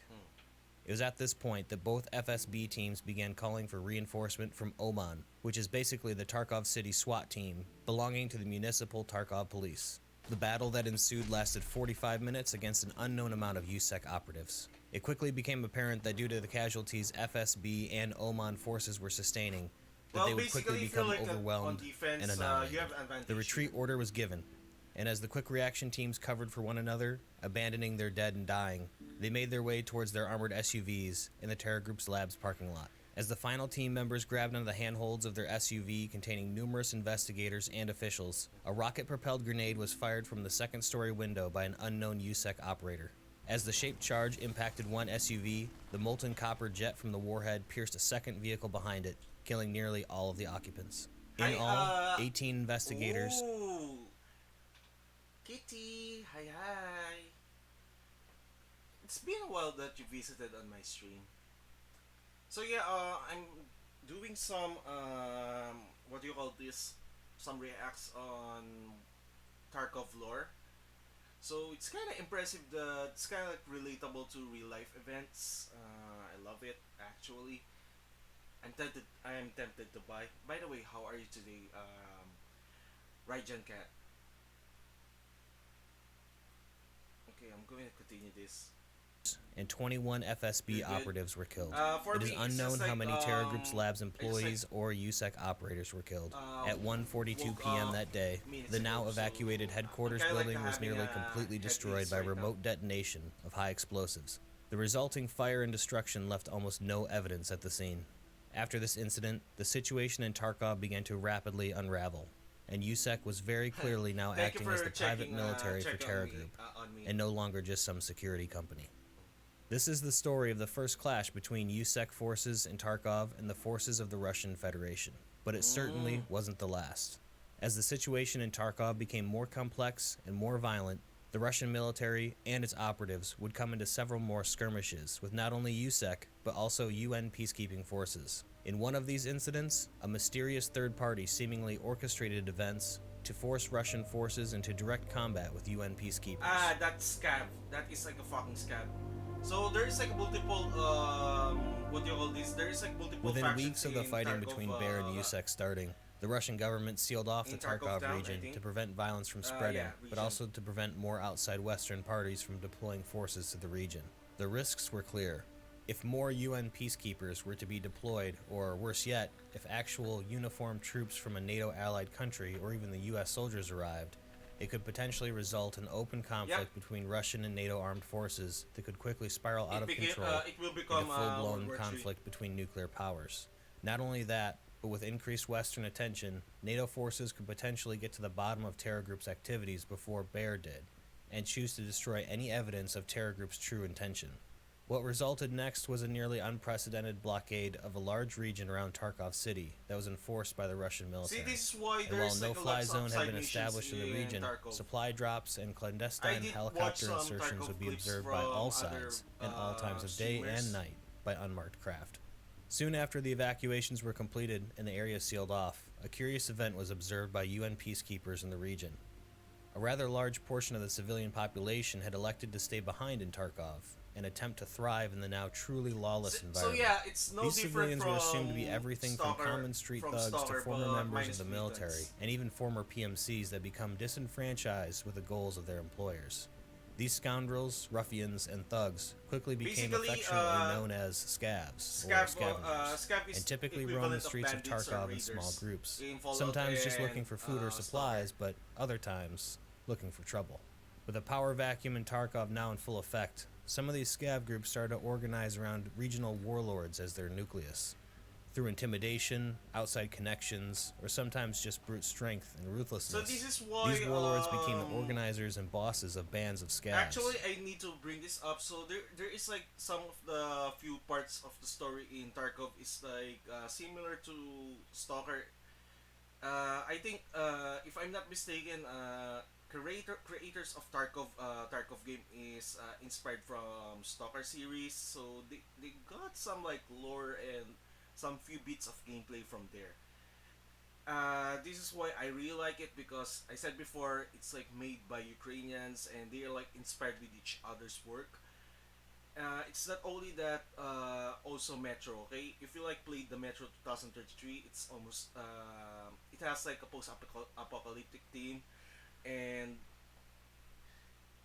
It was at this point that both FSB teams began calling for reinforcement from Oman, which is basically the Tarkov City SWAT team belonging to the municipal Tarkov police. The battle that ensued lasted 45 minutes against an unknown amount of USEC operatives. It quickly became apparent that due to the casualties FSB and Oman forces were sustaining, that they would quickly become overwhelmed and annihilated. The retreat order was given, and as the quick reaction teams covered for one another, abandoning their dead and dying, they made their way towards their armored SUVs in the Terror Group's labs parking lot. As the final team members grabbed onto the handholds of their SUV containing numerous investigators and officials, a rocket-propelled grenade was fired from the second-story window by an unknown USEC operator. As the shaped charge impacted one SUV, the molten copper jet from the warhead pierced a second vehicle behind it, killing nearly all of the occupants. In all, 18 investigators... Ooh. Kitty, hi. It's been a while that you visited on my stream. So yeah, I'm doing some what do you call this? Some reacts on Tarkov lore. So it's kind of impressive. It's kind of like relatable to real life events. I love it actually. I am tempted to buy. By the way, how are you today, Rajan Cat? Okay, I'm going to continue this. and 21 FSB operatives were killed. For It is me, unknown how like, many Terror Group's labs it's employees or USEC operators were killed. At 1:42 woke p.m. up that day, minutes the now ago, so evacuated headquarters I like building was having nearly a completely destroyed headpiece by right now. remote detonation of high explosives. The resulting fire and destruction left almost no evidence at the scene. After this incident, the situation in Tarkov began to rapidly unravel, and USEC was very clearly now Thank you acting as for the private checking, military for check Terror on me, Group, on me. and no longer just some security company. This is the story of the first clash between USEC forces in Tarkov and the forces of the Russian Federation, but it certainly wasn't the last. As the situation in Tarkov became more complex and more violent, the Russian military and its operatives would come into several more skirmishes with not only USEC, but also UN peacekeeping forces. In one of these incidents, a mysterious third party seemingly orchestrated events to force Russian forces into direct combat with UN peacekeepers. That's scab. That is like a fucking scab. So there is like multiple what do you call this? There is like multiple Within factions weeks of the in fighting Tarkov between Bear and Yusek starting, the Russian government sealed off the in Tarkov Tarkov town, I region think. to prevent violence from spreading, Yeah, but region. also to prevent more outside Western parties from deploying forces to the region. The risks were clear. If more UN peacekeepers were to be deployed, or worse yet, if actual uniformed troops from a NATO allied country or even the US soldiers arrived, it could potentially result in open Yep. conflict between Russian and NATO armed forces that could quickly spiral out It of became. control It will into become full World blown War Three. conflict between nuclear powers. Not only that, but with increased Western attention, NATO forces could potentially get to the bottom of terror groups' activities before Bear did, and choose to destroy any evidence of terror groups' true intention. What resulted next was a nearly unprecedented blockade of a large region around Tarkov City that was enforced by the Russian See, military. this is why And while a there's like a lot no-fly of zone had side been missions established in the in region, Tarkov. supply drops and I clandestine did watch helicopter some insertions Tarkov would be clips observed by from all other sides and all times of day and streamers. night by unmarked craft. Soon after the evacuations were completed and the area sealed off, a curious event was observed by UN peacekeepers in the region. A rather large portion of the civilian population had elected to stay behind in Tarkov and attempt to thrive in the now truly lawless So environment. yeah, it's no These different civilians were assumed to be everything from common street from thugs to Stalker, former but members of minus the military mutants. and even former PMCs that become disenfranchised with the goals of their employers. These scoundrels, ruffians, and thugs quickly became Basically, affectionately known as scavs, or scavengers, Scav and is typically roamed the equivalent of streets of bandits or Tarkov in small raiders groups, in Fallout sometimes just and looking for food or Stalker. supplies, but other times looking for trouble. With the power vacuum in Tarkov now in full effect, some of these scav groups started to organize around regional warlords as their nucleus. Through intimidation, outside connections, or sometimes just brute strength and So this ruthlessness, is why these warlords became the organizers and bosses of bands of actually scavs. I need to bring this up. So there is like some of the few parts of the story in Tarkov is like similar to Stalker. I think if I'm not mistaken, creators of Tarkov game is inspired from Stalker series. So they got some like lore and some few bits of gameplay from there. This is why I really like it because I said before it's like made by Ukrainians and they're like inspired with each other's work. It's not only that, also Metro. Okay, if you like played the Metro 2033, it's almost it has like a post-apocalyptic theme, and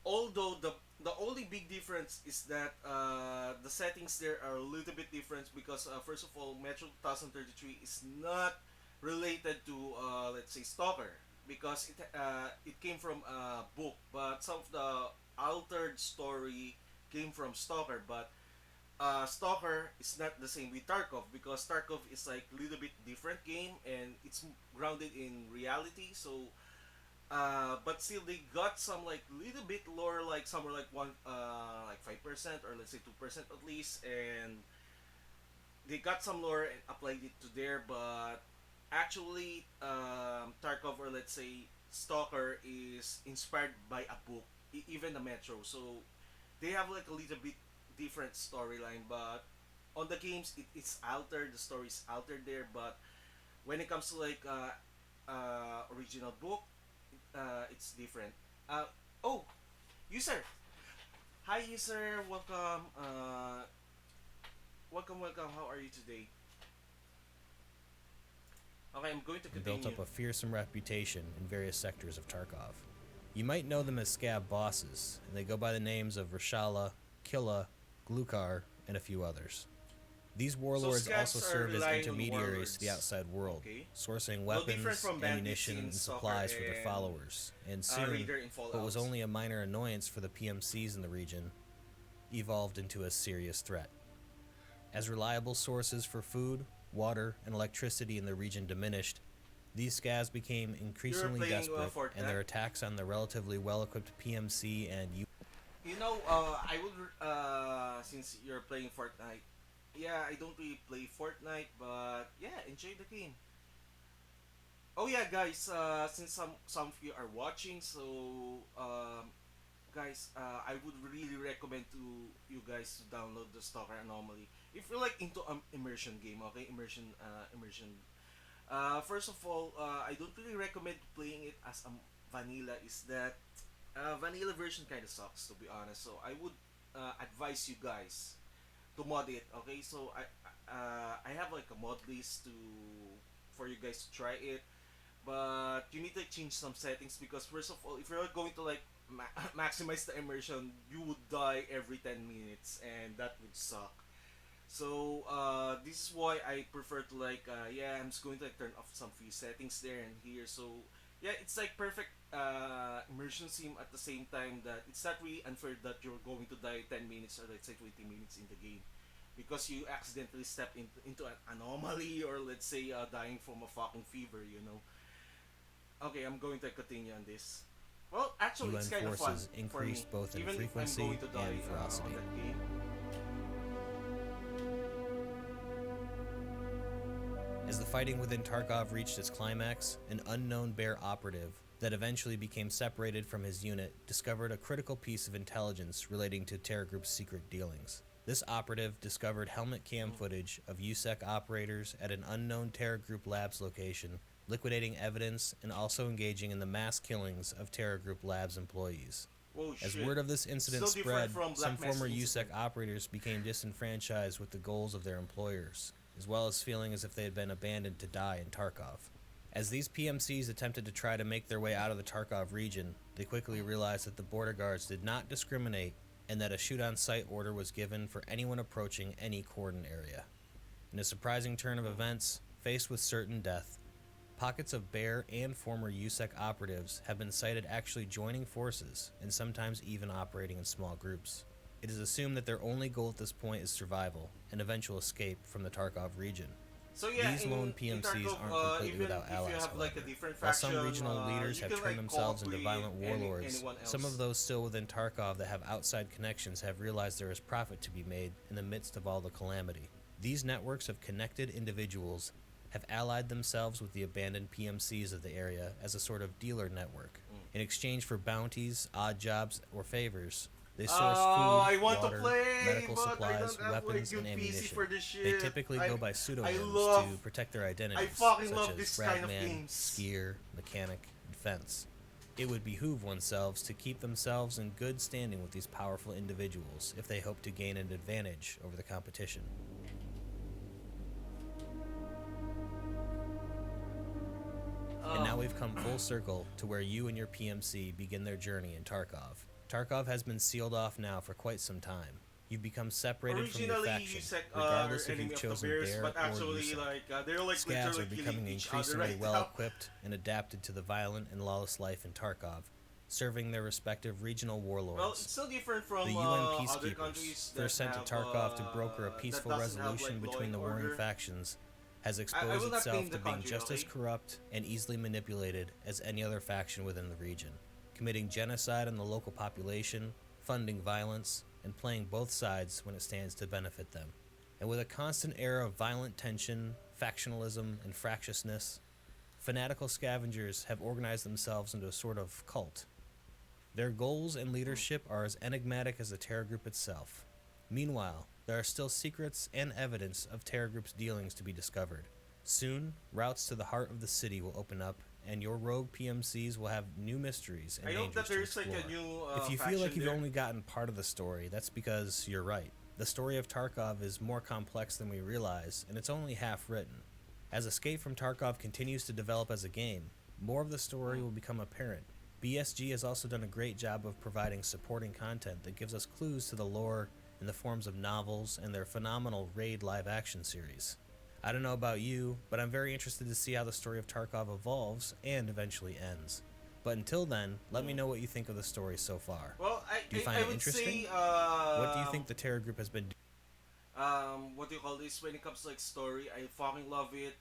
although the only big difference is that the settings there are a little bit different because first of all, Metro 2033 is not related to let's say Stalker because it came from a book, but some of the altered story came from Stalker, but Stalker is not the same with Tarkov because Tarkov is like a little bit different game and it's grounded in reality. So, but still they got some like little bit lore, like somewhere like one, like 5% or let's say 2% at least, and they got some lore and applied it to there. But actually, Tarkov or let's say Stalker is inspired by a book, even the Metro. So they have like a little bit different storyline, but on the games it's altered. The story is altered there, but when it comes to like original book, it's different. Uh, oh, user, hi user, welcome. Welcome. How are you today? Okay, I'm going to And built continue. up a fearsome reputation in various sectors of Tarkov. You might know them as scav bosses, and they go by the names of Rashala, Killa, Glukar, and a few others. These So warlords also scabs are served as relying on intermediaries to the warlords. outside world, Okay. sourcing No different weapons, from bandits ammunition, in and Stalker supplies for their and followers, and soon, Raider in what was Fallout. only a minor annoyance for the PMCs in the region, evolved into a serious threat. As reliable sources for food, water, and electricity in the region diminished, these scavs became You're increasingly playing desperate, and Fortnite. their attacks on the relatively well-equipped PMC and You know, I would since you're playing Fortnite. Yeah, I don't really play Fortnite, but yeah, enjoy the game. Oh yeah, guys. Since some of you are watching, so guys, I would really recommend to you guys to download the Stalker Anomaly if you're like into immersion game. Okay, immersion. First of all, I don't really recommend playing it as a vanilla. Is that vanilla version kind of sucks to be honest. So I would advise you guys to mod it. Okay, so I have like a mod list to for you guys to try it, but you need to change some settings because first of all, if you're going to like maximize the immersion, you would die every 10 minutes, and that would suck. So this is why I prefer to like yeah, I'm just going to like turn off some few settings there and here. So yeah, it's like perfect immersion sim at the same time that it's not really unfair that you're going to die 10 minutes or let's say 20 minutes in the game because you accidentally step into an anomaly or let's say dying from a fucking fever, you know. Okay, I'm going to continue on this. Well, actually, it's UN kind of fun forces for me, increased both in even if I'm frequency going to die and on ferocity. that game. As the fighting within Tarkov reached its climax, an unknown Bear operative that eventually became separated from his unit discovered a critical piece of intelligence relating to Terra Group's secret dealings. This operative discovered helmet cam footage of USEC operators at an unknown Terra Group Labs location, liquidating evidence and also engaging in the mass killings of Terra Group Labs employees. Oh As shit! word of this incident Still different spread, from some Black Mass former USEC incident. operators became disenfranchised with the goals of their employers, as well as feeling as if they had been abandoned to die in Tarkov. As these PMCs attempted to try to make their way out of the Tarkov region, they quickly realized that the border guards did not discriminate and that a shoot-on-sight order was given for anyone approaching any cordon area. In a surprising turn of events, faced with certain death, pockets of Bear and former USEC operatives have been cited actually joining forces and sometimes even operating in small groups. It is assumed that their only goal at this point is survival and eventual escape from the Tarkov region. So yeah, These lone in PMCs Tarkov, aren't completely even without if you allies, have like a however. different While faction, some regional leaders you have can turned like co-op themselves into with violent warlords, anyone some of else. those still within Tarkov that have outside connections have realized there is profit to be made in the midst of all the calamity. These networks of connected individuals have allied themselves with the abandoned PMCs of the area as a sort of dealer network. In exchange for bounties, odd jobs, or favors, they source food, I want to water, play, medical but I don't supplies, have like weapons, good and PC ammunition. for this They shit. typically go by I pseudonyms love, to protect their I identities, fucking such love as this kind of Fragman, games. Skier, Mechanic, and Fence. It would behoove oneself to keep themselves in good standing with these powerful individuals if they hope to gain an advantage over the competition. And now we've come full circle to where you and your PMC begin their journey in Tarkov. Tarkov has been sealed off now for quite some time. You've become separated from your Originally, faction, USEC are regardless if enemy you've of the chosen bears, Bear but or actually, USEC. like they're like Scavs literally are killing becoming each other increasingly right well now. equipped and adapted to the violent and lawless life in Tarkov, serving their respective regional Well, it's warlords. still different from The UN other peacekeepers, countries that first sent to have Tarkov to broker a that peaceful doesn't have like resolution law between and the warring order. factions, has I exposed will not name itself the to being country, just as okay? corrupt and easily manipulated as any other faction within the region, committing genocide on the local population, funding violence, and playing both sides when it stands to benefit them. And with a constant era of violent tension, factionalism, and fractiousness, fanatical scavengers have organized themselves into a sort of cult. Their goals and leadership are as enigmatic as the Terra Group itself. Meanwhile, there are still secrets and evidence of Terra Group's dealings to be discovered. Soon, routes to the heart of the city will open up, and your rogue PMCs will have new mysteries and I hope that dangers to there's explore. like a new If you feel faction like you've there. only gotten part of the story, that's because you're right. The story of Tarkov is more complex than we realize, and it's only half written. As Escape from Tarkov continues to develop as a game, more of the story will become apparent. BSG has also done a great job of providing supporting content that gives us clues to the lore in the forms of novels and their phenomenal Raid live-action series. I don't know about you, but I'm very interested to see how the story of Tarkov evolves and eventually ends. But until then, let me know what you think of the story so far. Well, Do you find I it would interesting? say What do you think the Terror Group has been doing? what do you call this when it comes to like story? I fucking love it.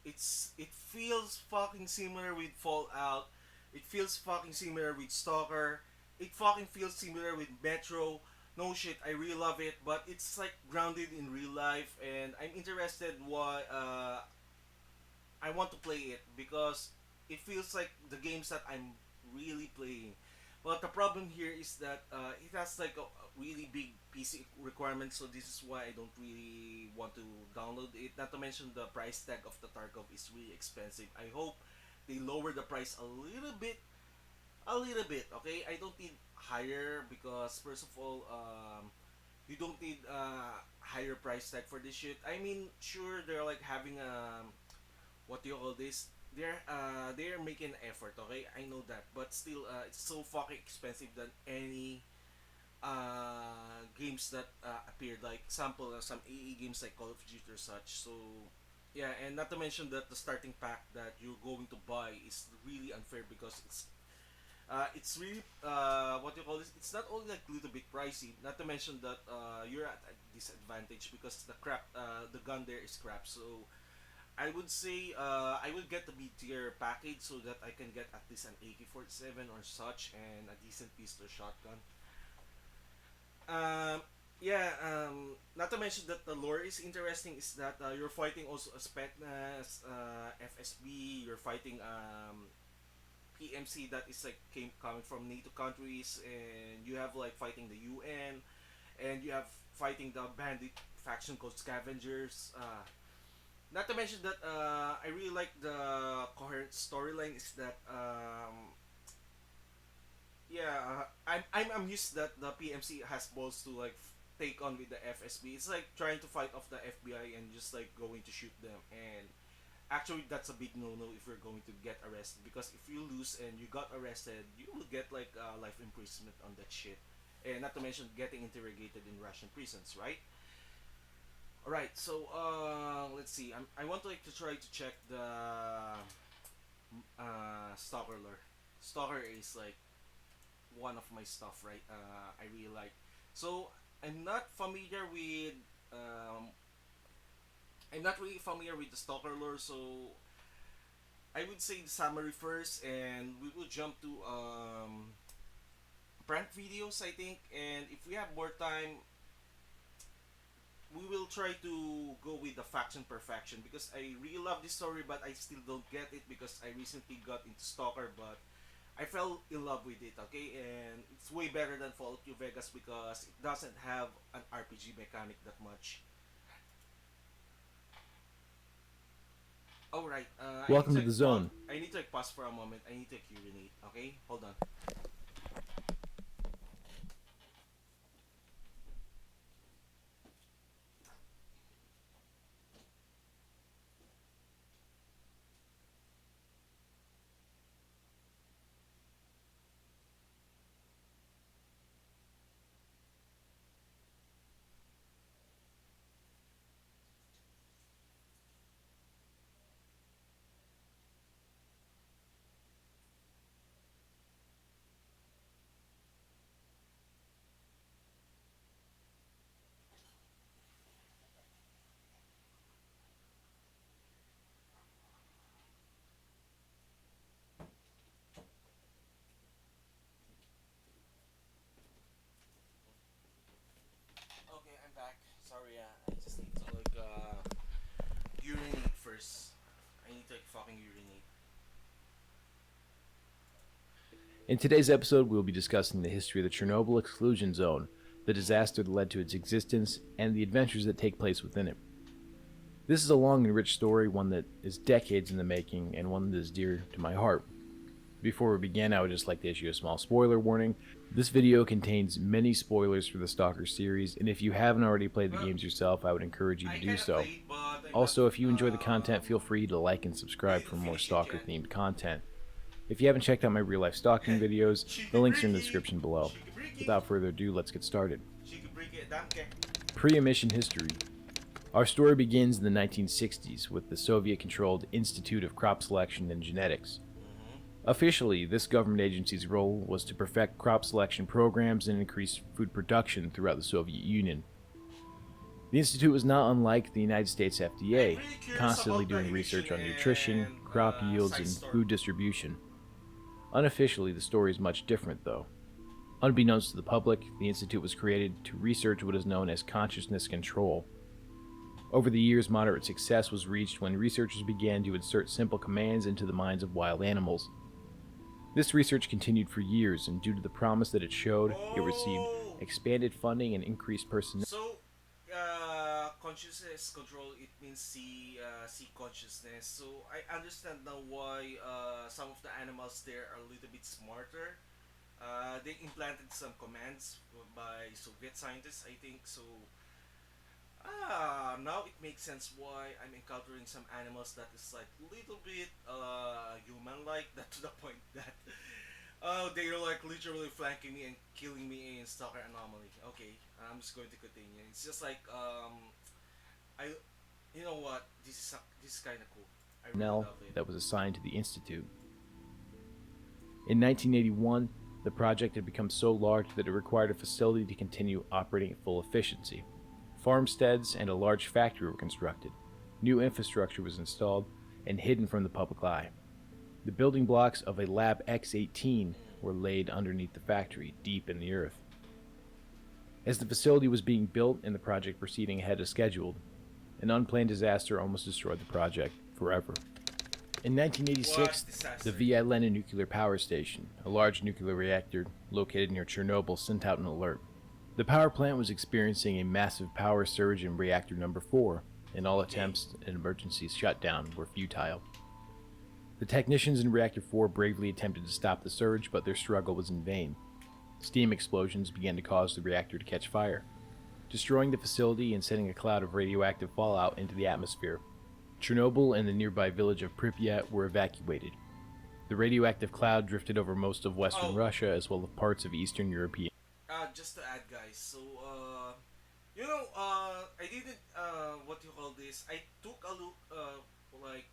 It feels fucking similar with Fallout. It feels fucking similar with Stalker. It fucking feels similar with Metro. No shit, I really love it, but it's like grounded in real life, and I'm interested why I want to play it because it feels like the games that I'm really playing. But the problem here is that it has like a really big PC requirement, so this is why I don't really want to download it. Not to mention the price tag of the Tarkov is really expensive. I hope they lower the price a little bit A little bit, okay? I don't need higher because first of all, you don't need higher price tag for this shit. I mean, sure they're like having what do you call this? They're making an effort, okay? I know that, but still, it's so fucking expensive than any games that appeared, like sample some AE games like Call of Duty or such. So yeah, and not to mention that the starting pack that you're going to buy is really unfair because it's really what you call this. It's not only like a little bit pricey. Not to mention that you're at a disadvantage because the gun there is crap. So I would say I will get the mid tier package so that I can get at least an AK-47 or such and a decent pistol shotgun. Um, yeah, not to mention that the lore is interesting. Is that you're fighting also a Spetnas, FSB. You're fighting PMC that is like coming from NATO countries, and you have like fighting the UN, and you have fighting the bandit faction called Scavengers. Not to mention that I really like the coherent storyline. Is that yeah, I'm used that the PMC has balls to like take on with the FSB. It's like trying to fight off the FBI and just like going to shoot them. And actually, that's a big no-no if you're going to get arrested because if you lose and you got arrested, you will get like life imprisonment on that shit. And not to mention getting interrogated in Russian prisons, right? All right, so let's see. I want like to try to check the stalker lore. Stalker is like one of my stuff, right? I really like. So I'm not familiar with. Um, I'm not really familiar with the stalker lore, so I would say the summary first, and we will jump to prank videos, I think. And if we have more time, we will try to go with the faction per faction because I really love this story, but I still don't get it because I recently got into Stalker, but I fell in love with it, okay? And it's way better than Fallout New Vegas because it doesn't have an RPG mechanic that much. Alright, I need Welcome to to the like, zone. I need to like pause for a moment. I need to like, urinate, okay? Hold on. Okay, I'm back. Sorry, I just need to like urinate first. I need to like fucking urinate. In today's episode, we will be discussing the history of the Chernobyl exclusion zone, the disaster that led to its existence, and the adventures that take place within it. This is a long and rich story, one that is decades in the making, and one that is dear to my heart. Before we begin, I would just like to issue a small spoiler warning. This video contains many spoilers for the Stalker series, and if you haven't already played the Well, games yourself, I would encourage you I to do kind of so. played, but I'm not Also, if you enjoy the content, feel um free to like and subscribe ready for to more finish it Stalker yet. themed content. If you haven't checked out my real life stalking videos, the Shiki links are in the Briki! description below. Shiki Briki! Without further ado, let's get started. Shiki Briki, danke. Pre-emission history. Our story begins in the 1960s with the Soviet-controlled Institute of Crop Selection and Genetics. Mm-hmm. Officially, this government agency's role was to perfect crop selection programs and increase food production throughout the Soviet Union. The institute was not unlike the United States I'm FDA, really curious constantly about the doing eviction research on nutrition, and crop yields, side and story. food distribution. Unofficially, the story is much different, though. Unbeknownst to the public, the institute was created to research what is known as consciousness control. Over the years, moderate success was reached when researchers began to insert simple commands into the minds of wild animals. This research continued for years, and due to the promise that it showed, it received Oh! expanded funding and increased personnel. So, consciousness control, it means see consciousness. So I understand now why some of the animals there are a little bit smarter. They implanted some commands by Soviet scientists, I think. So now it makes sense why I'm encountering some animals that is like little bit human-like. That to the point that they're like literally flanking me and killing me in Stalker Anomaly. Okay, I'm just going to continue. It's just like I, you know what? This is kind of cool. I really personnel love it. that was assigned to the Institute. In 1981, the project had become so large that it required a facility to continue operating at full efficiency. Farmsteads and a large factory were constructed. New infrastructure was installed and hidden from the public eye. The building blocks of a Lab X-18 were laid underneath the factory, deep in the earth. As the facility was being built and the project proceeding ahead as scheduled, an unplanned disaster almost destroyed the project forever. In 1986, What the disaster? Vtuber nuclear power station, a large nuclear reactor located near Chernobyl, sent out an alert. The power plant was experiencing a massive power surge in reactor number 4, and all attempts at an emergency shutdown were futile. The technicians in reactor 4 bravely attempted to stop the surge, but their struggle was in vain. Steam explosions began to cause the reactor to catch fire, destroying the facility and sending a cloud of radioactive fallout into the atmosphere. Chernobyl and the nearby village of Pripyat were evacuated. The radioactive cloud drifted over most of western Oh, Russia as well as parts of eastern European. just to add, guys. So I didn't what you call this. I took a look like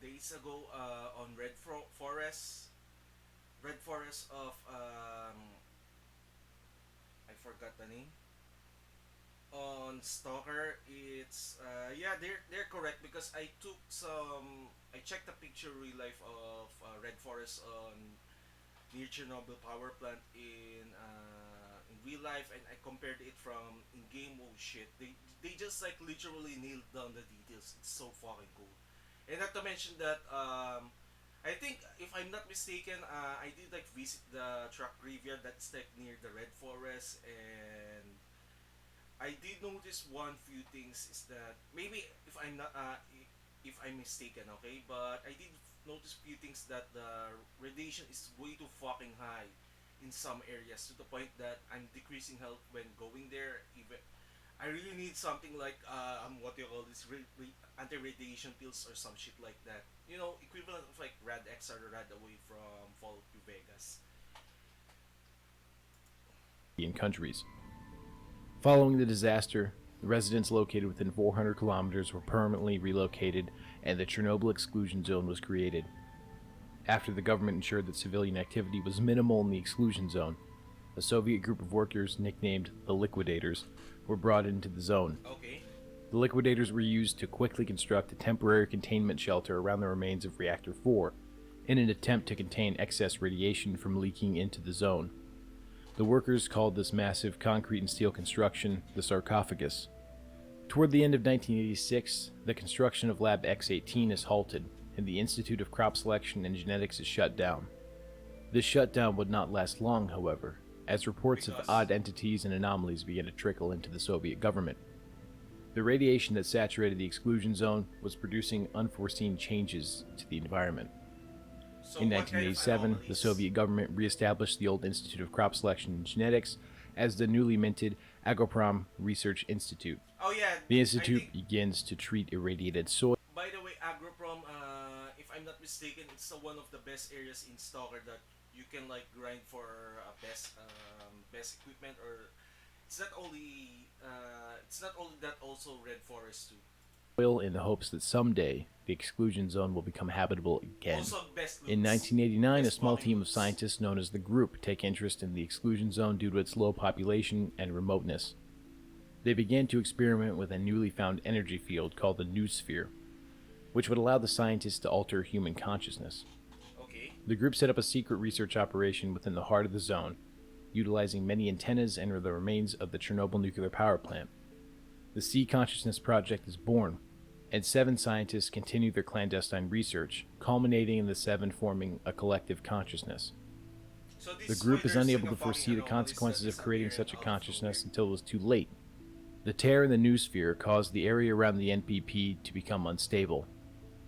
days ago on Red Forest of I forgot the name. On Stalker, it's yeah, they're correct because I checked the picture real life of Red Forest on near Chernobyl power plant in real life, and I compared it from in game. Oh shit, they just like literally nailed down the details. It's so fucking cool. And not to mention that I think if I'm not mistaken, I did like visit the truck graveyard that's like near the Red Forest, and I did notice one few things is that maybe if I'm not if I'm mistaken, okay, but I did notice few things that the radiation is way too fucking high in some areas to the point that I'm decreasing health when going there. Even I really need something like what you call this anti-radiation pills or some shit like that. You know, equivalent of like Rad X or Rad away from Fallout New Vegas. countries. Following the disaster, the residents located within 400 kilometers were permanently relocated and the Chernobyl exclusion zone was created. After the government ensured that civilian activity was minimal in the exclusion zone, a Soviet group of workers nicknamed the Liquidators were brought into the zone. Okay. The Liquidators were used to quickly construct a temporary containment shelter around the remains of Reactor 4 in an attempt to contain excess radiation from leaking into the zone. The workers called this massive concrete and steel construction the sarcophagus. Toward the end of 1986, the construction of Lab X-18 is halted, and the Institute of Crop Selection and Genetics is shut down. This shutdown would not last long, however, as reports of odd entities and anomalies began to trickle into the Soviet government. The radiation that saturated the exclusion zone was producing unforeseen changes to the environment. So In what kind of 1987, the anomalies? Soviet government re-established the old Institute of Crop Selection and Genetics as the newly minted Agroprom Research Institute. Oh yeah, The I institute think. begins to treat irradiated soil By the way, Agroprom, if I'm not mistaken, it's one of the best areas in Stalker that you can like grind for best equipment. Or it's not only that, also Red Forest too. in the hopes that someday the exclusion zone will become habitable again. Also best In loots. 1989, a Best small spawning team of loots. scientists known as the Group take interest in the exclusion zone due to its low population and remoteness. They began to experiment with a newly found energy field called the noosphere, which would allow the scientists to alter human consciousness. Okay. The group set up a secret research operation within the heart of the zone, utilizing many antennas and the remains of the Chernobyl nuclear power plant. The Sea Consciousness Project is born, and 7 scientists continue their clandestine research, culminating in the 7 forming a collective consciousness. So this The is group why is there's unable like to a fucking foresee the anomalies that consequences of creating disappear such a out of consciousness nowhere. until it was too late. The tear in the noosphere caused the area around the NPP to become unstable.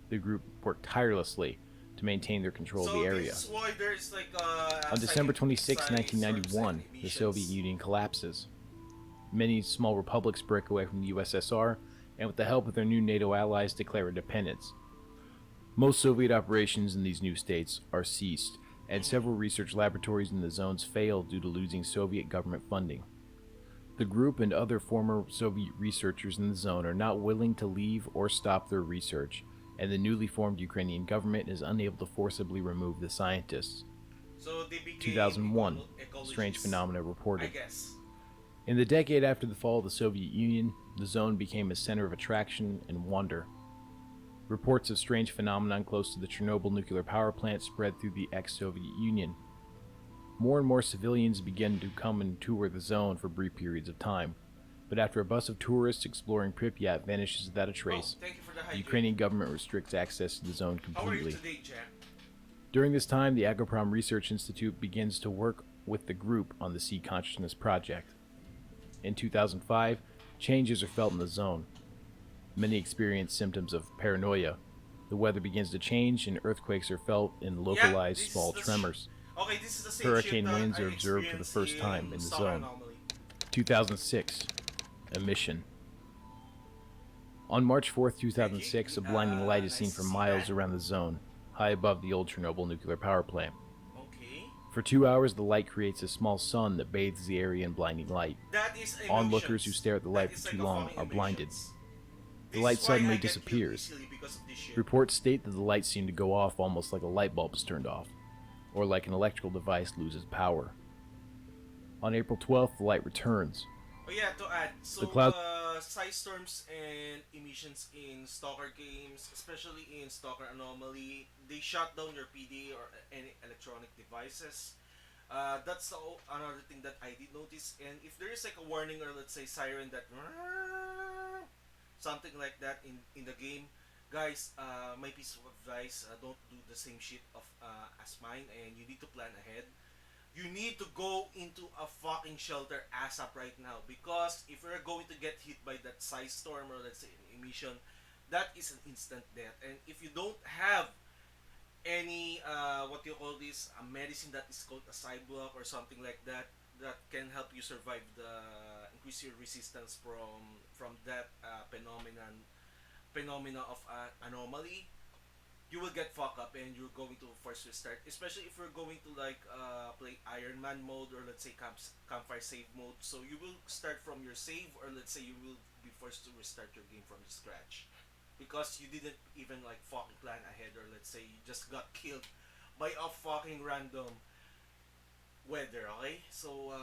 The group worked tirelessly to maintain their control of the So area. this is why there's like On December 26, sign 1991, the Soviet emissions. Union collapses. Many small republics break away from the USSR, and with the help of their new NATO allies, declare independence. Most Soviet operations in these new states are ceased, and several research laboratories in the zones fail due to losing Soviet government funding. The group and other former Soviet researchers in the zone are not willing to leave or stop their research, and the newly formed Ukrainian government is unable to forcibly remove the scientists. So they became 2001, strange ecologists, phenomena I reported. guess. In the decade after the fall of the Soviet Union, the zone became a center of attraction and wonder. Reports of strange phenomenon close to the Chernobyl nuclear power plant spread through the ex-Soviet Union. More and more civilians began to come and tour the zone for brief periods of time, but after a bus of tourists exploring Pripyat vanishes without a trace, Thank you for the the hydrate. Ukrainian government restricts access to the zone How are you completely. today, Jack? During this time, the Agroprom Research Institute begins to work with the group on the Sea Consciousness Project. In 2005, changes are felt in the zone. Many experience symptoms of paranoia. The weather begins to change and earthquakes are felt in localized this small is the tremors. Okay, this is the same shit Hurricane that winds I are observed for the experienced first time in the Star zone. Anomaly. 2006, emission. On March 4, 2006, a blinding light is Nice seen to for see miles that. around the zone, high above the old Chernobyl nuclear power plant. Okay. For 2 hours, the light creates a small sun that bathes the area in blinding light. That is emotions. Onlookers who stare at the light That for is too like a long fucking are blinded. emotions. The This light is why suddenly I get killed disappears. easily because of this shit. Reports state that the lights seem to go off almost like a light bulb is turned off, or like an electrical device loses power. On April 12th, the light returns. Oh yeah, to add, so The cloud- size storms and emissions in Stalker games, especially in Stalker Anomaly, they shut down your PD or any electronic devices. That's another thing that I did notice. And if there is like a warning or let's say siren that something like that in the game, guys, my piece of advice: don't do the same shit of as mine, and you need to plan ahead. You need to go into a fucking shelter ASAP right now, because if you're going to get hit by that size storm or let's say an emission, that is an instant death. And if you don't have any what you call this, a medicine that is called a side block or something like that, that can help you survive the increase your resistance from that phenomena of anomaly, you will get fucked up and you're going to force restart, especially if you're going to like play Iron Man mode or let's say campfire save mode. So you will start from your save, or let's say you will be forced to restart your game from scratch because you didn't even like fucking plan ahead, or let's say you just got killed by a fucking random weather. Okay, so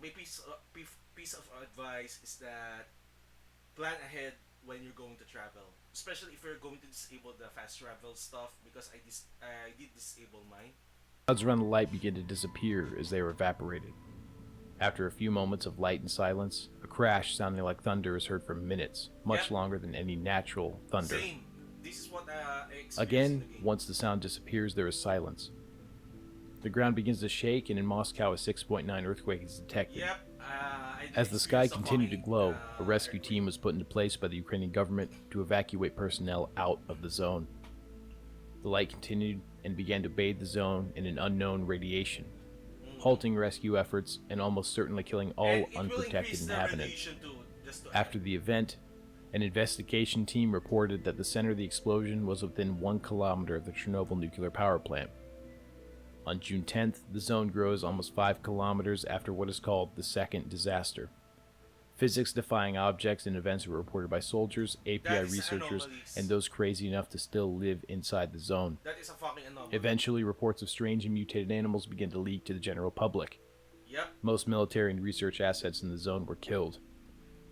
my piece of advice is that plan ahead when you're going to travel, especially if you're going to disable the fast travel stuff, because I did disable mine. Clouds around the light begin to disappear as they are evaporated. After a few moments of light and silence, a crash sounding like thunder is heard for minutes, much Yep. longer than any natural thunder. Same. This is what I experienced Again, in the game. once the sound disappears, there is silence. The ground begins to shake, and in Moscow, a 6.9 earthquake is detected. Yep. I did As the sky experience a continued to fucking, glow, a rescue earthquake. team was put into place by the Ukrainian government to evacuate personnel out of the zone. The light continued and began to bathe the zone in an unknown radiation, halting rescue efforts and almost certainly killing all And it will unprotected increase the inhabitants. radiation too, just to After add. the event, an investigation team reported that the center of the explosion was within 1 kilometer of the Chernobyl nuclear power plant. On June 10th, the zone grows almost 5 kilometers after what is called the second disaster. Physics-defying objects and events were reported by soldiers, API That is researchers, anomalies. and those crazy enough to still live inside the zone. That is a fucking anomaly. Eventually, reports of strange and mutated animals began to leak to the general public. Yep. Most military and research assets in the zone were killed.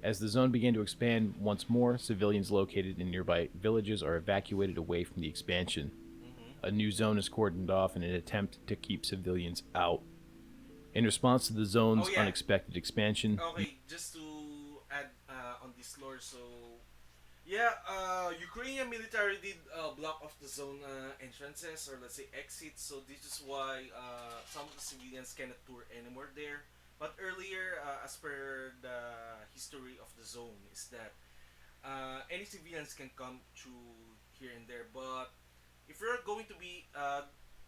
As the zone began to expand once more, civilians located in nearby villages are evacuated away from the expansion. A new zone is cordoned off in an attempt to keep civilians out. In response to the zone's Oh, yeah. unexpected expansion, Okay, just to add on this lore, so yeah, Ukrainian military did block off the zone entrances, or let's say exits. So this is why some of the civilians cannot tour anymore there. But earlier, as per the history of the zone is that any civilians can come through here and there, but if you're going to be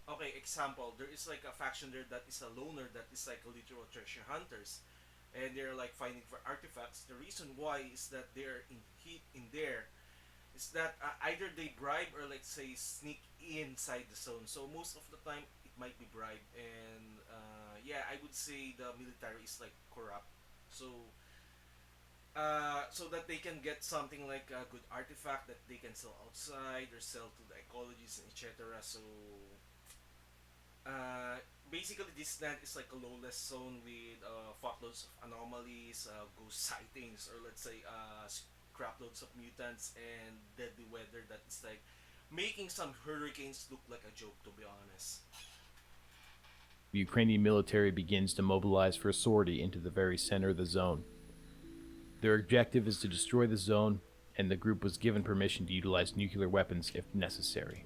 okay, example, there is like a faction there that is a loner that is like a literal treasure hunters, and they're like finding for artifacts. The reason why is that they're in heat in there is that either they bribe or let's say sneak inside the zone. So most of the time it might be bribe, and yeah, I would say the military is like corrupt. So so that they can get something like a good artifact that they can sell outside or sell to the ecologists and etc. So uh, basically this land is like a lowless zone with fuckloads of anomalies, ghost sightings, or let's say craploads of mutants and deadly weather that is like making some hurricanes look like a joke, to be honest. The Ukrainian military begins to mobilize for a sortie into the very center of the zone. Their objective is to destroy the zone, and the group was given permission to utilize nuclear weapons if necessary.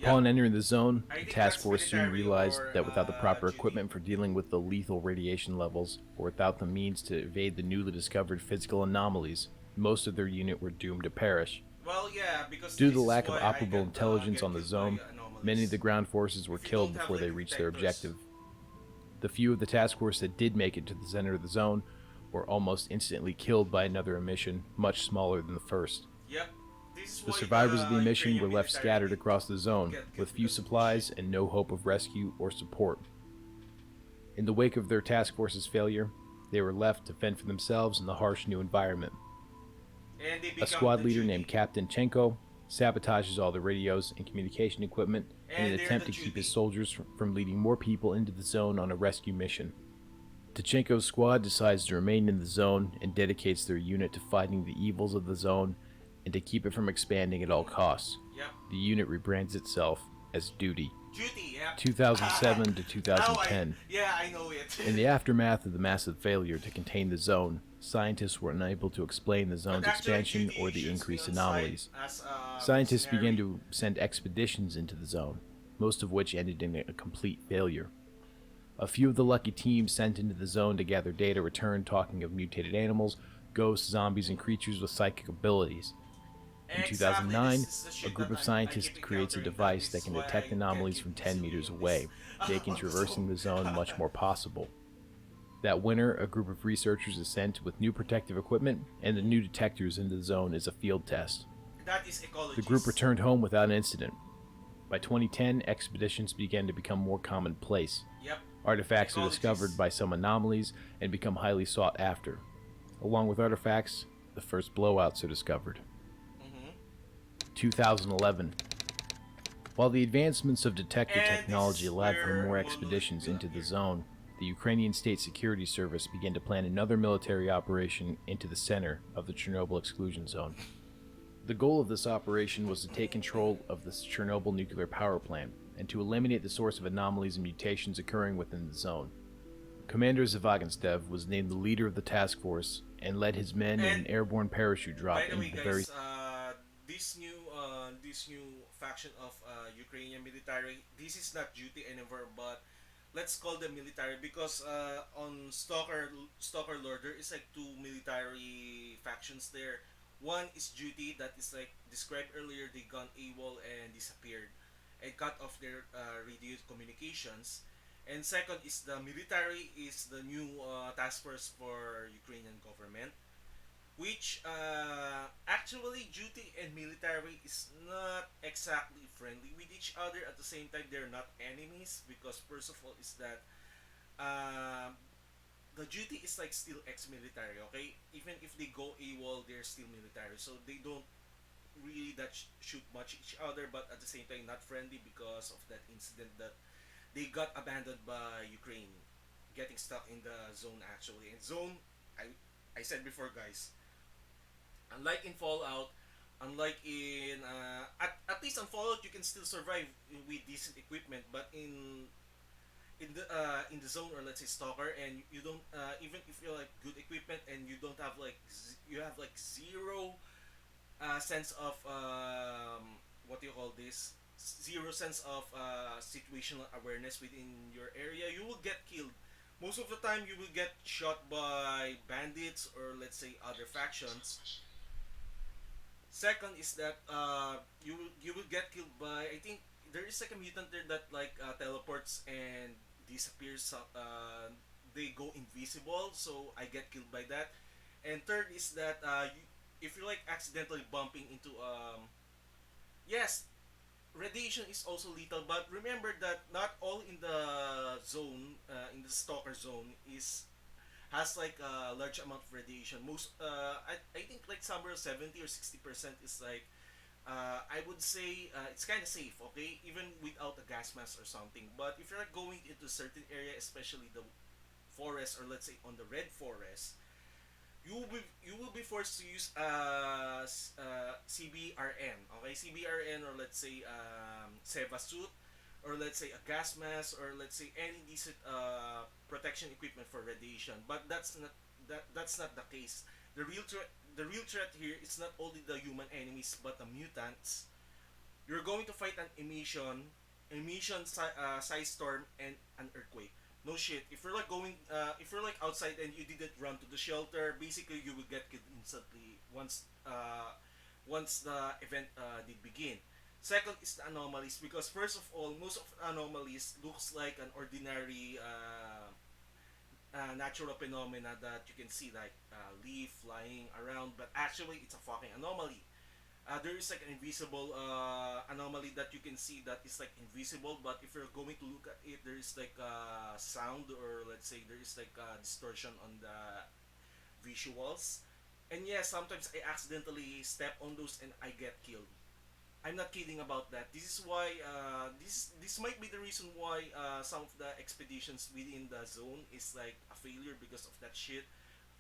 Yep, Upon entering the zone, I the think task that's force soon military realized or that without the proper duty. equipment for dealing with the lethal radiation levels, or without the means to evade the newly discovered physical anomalies, most of their unit were doomed to perish. Well, yeah, because Due to the this is lack of why I operable intelligence get on the killed by zone, many of anomalies. the ground forces were If you killed don't have before like they reached their detectors. objective. The few of the task force that did make it to the center of the zone were almost instantly killed by another emission, much smaller than the first. Yep, this is The why survivors of the emission were Ukrainian left military scattered did across the zone, get with killed few because of this shit. supplies and no hope of rescue or support. In the wake of their task force's failure, they were left to fend for themselves in the harsh new environment. And they A become squad the leader named duty. Captain Chenko sabotages all the radios and communication equipment in an And they're attempt the to keep his duty. soldiers from leading more people into the zone on a rescue mission. Tachenko's squad decides to remain in the zone and dedicates their unit to fighting the evils of the zone and to keep it from expanding at all costs. Yep. The unit rebrands itself as Duty. Duty, yep. 2007 to Now I 2010. yeah, I know it. In the aftermath of the massive failure to contain the zone, scientists were unable to explain the But zone's actually expansion duty or the shoots me increased on site anomalies. as Scientists began mercenary. to send expeditions into the zone, most of which ended in a complete failure. A few of the lucky teams sent into the zone to gather data returned talking of mutated animals, ghosts, zombies, and creatures with psychic abilities. In Exactly, this 2009, is the a shit that group of I scientists keep creates a encountering that. device This that is can why detect I get anomalies killed from 10 easily meters on this away, making on the traversing zone. the zone much more possible. That winter, a group of researchers is sent with new protective equipment and the new detectors into the zone as a field test. That is The group ecologies. returned home without incident. By 2010, expeditions began to become more commonplace. Yep. Artifacts are discovered Ecologies. by some anomalies and become highly sought after. Along with artifacts, the first blowouts are discovered. Mm-hmm. 2011. While the advancements of detector And this technology is allowed for where more Monolith expeditions will into the appear. zone, the Ukrainian State Security Service began to plan another military operation into the center of the Chernobyl exclusion zone. The goal of this operation was to take control of the Chernobyl nuclear power plant and to eliminate the source of anomalies and mutations occurring within the zone. Commander Zavagenstev was named the leader of the task force and led his men in And an airborne parachute drop by the way, into the very guys, this new faction of Ukrainian military, this is not duty anymore, but let's call them military because on Stalker Lord there is like two military factions there. One is duty that is like described earlier. They gone AWOL and disappeared and cut off their radio communications. And second is the military is the new task force for Ukrainian government, which actually duty and military is not exactly friendly with each other. At the same time, they're not enemies because first of all is that uh, the duty is like still ex-military. Okay, even if they go AWOL, they're still military, so they don't really that shoot much each other. But at the same time, not friendly because of that incident that they got abandoned by Ukraine, getting stuck in the zone actually. And zone, I said before, guys, unlike in Fallout, unlike in at least on Fallout you can still survive with decent equipment, but in the zone or let's say Stalker, and you don't even if you like good equipment and you don't have like you have like zero sense of what do you call this, zero sense of situational awareness within your area, you will get killed Most of the time, you will get shot by bandits or let's say other factions. Second is that you will get killed by, I think there is like a mutant there that like teleports and disappears. They go invisible, so I get killed by that. And third is that if you're like accidentally bumping into yes, radiation is also lethal, but remember that not all in the zone, in the stalker zone, is has like a large amount of radiation. Most, I think like somewhere 70 or 60% is like, I would say it's kind of safe, okay, even without a gas mask or something. But if you're like going into a certain area, especially the forest or let's say on the red forest, you will be forced to use CBRN, okay, CBRN, or let's say Seva suit, or let's say a gas mask, or let's say any decent protection equipment for radiation. But that's not the case. The real threat here is not only the human enemies but the mutants. You're going to fight an size storm, and an earthquake. No shit. If you're like outside and you didn't run to the shelter, basically you will get killed instantly once the event did begin. Second is the anomalies, because first of all, most of the anomalies looks like an ordinary natural phenomena that you can see, like leaf flying around, but actually it's a fucking anomaly. There is like an invisible anomaly that you can see that is like invisible, but if you're going to look at it, there is like sound, or let's say there is like distortion on the visuals. And yes, sometimes I accidentally step on those and I get killed. I'm not kidding about that. This is why this might be the reason why some of the expeditions within the zone is like a failure because of that shit.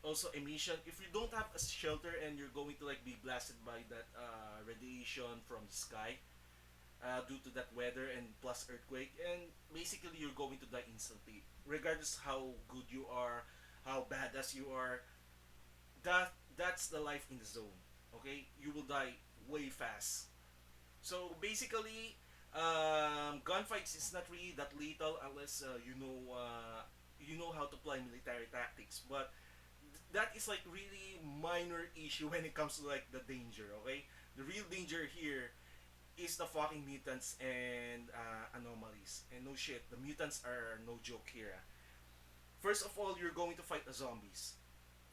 Also emission, if you don't have a shelter and you're going to like be blasted by that radiation from the sky, due to that weather and plus earthquake, and basically you're going to die instantly regardless how good you are, how badass you are. That's the life in the zone. Okay, you will die way fast. So basically, gunfights is not really that lethal unless you know how to play military tactics. But that is like really minor issue when it comes to like the danger. Okay, the real danger here is the fucking mutants and anomalies. And no shit, the mutants are no joke here. First of all, you're going to fight the zombies.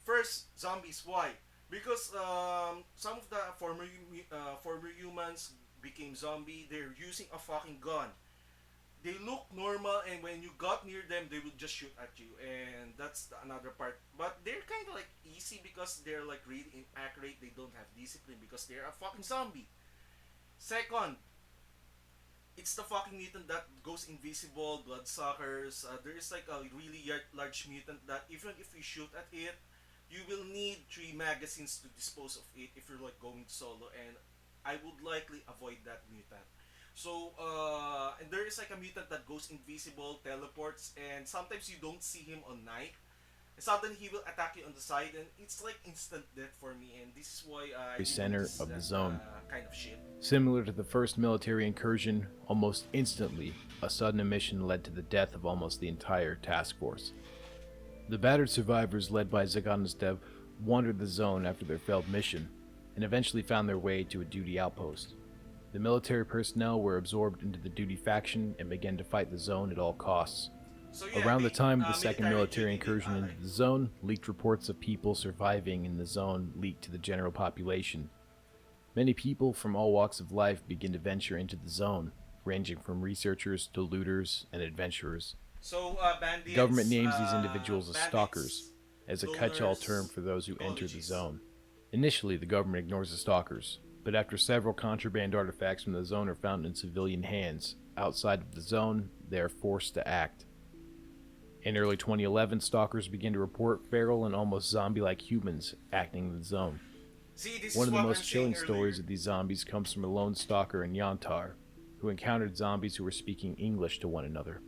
First, zombies. Why? Because some of the former humans became zombie. They're using a fucking gun. They look normal, and when you got near them, they would just shoot at you, and that's another part. But they're kind of like easy because they're like really inaccurate. They don't have discipline because they're a fucking zombie. Second, it's the fucking mutant that goes invisible, bloodsuckers. There is like a really large mutant that even if you shoot at it, you will need three magazines to dispose of it if you're like going solo, and I would likely avoid that mutant. So, and there is like a mutant that goes invisible, teleports, and sometimes you don't see him on night. And suddenly he will attack you on the side, and it's like instant death for me. And this is why I didn't Center use of the that zone. kind of shit. Similar to the first military incursion, almost instantly, a sudden emission led to the death of almost the entire task force. The battered survivors, led by Zaganstev, wandered the zone after their failed mission, and eventually found their way to a duty outpost. The military personnel were absorbed into the duty faction and began to fight the zone at all costs. So yeah, Around the time of the second military duty incursion did into the zone, leaked reports of people surviving in the zone leaked to the general population. Many people from all walks of life begin to venture into the zone, ranging from researchers to looters and adventurers. So The bandits, government names these individuals as bandits, stalkers, as a catch-all loners, term for those who enter the ecologies. zone. Initially, the government ignores the stalkers, but after several contraband artifacts from the zone are found in civilian hands, outside of the zone, they are forced to act. In early 2011, stalkers began to report feral and almost zombie-like humans acting in the zone. See, this One is of the what I'm most chilling saying stories earlier. of these zombies comes from a lone stalker in Yantar, who encountered zombies who were speaking English to one another.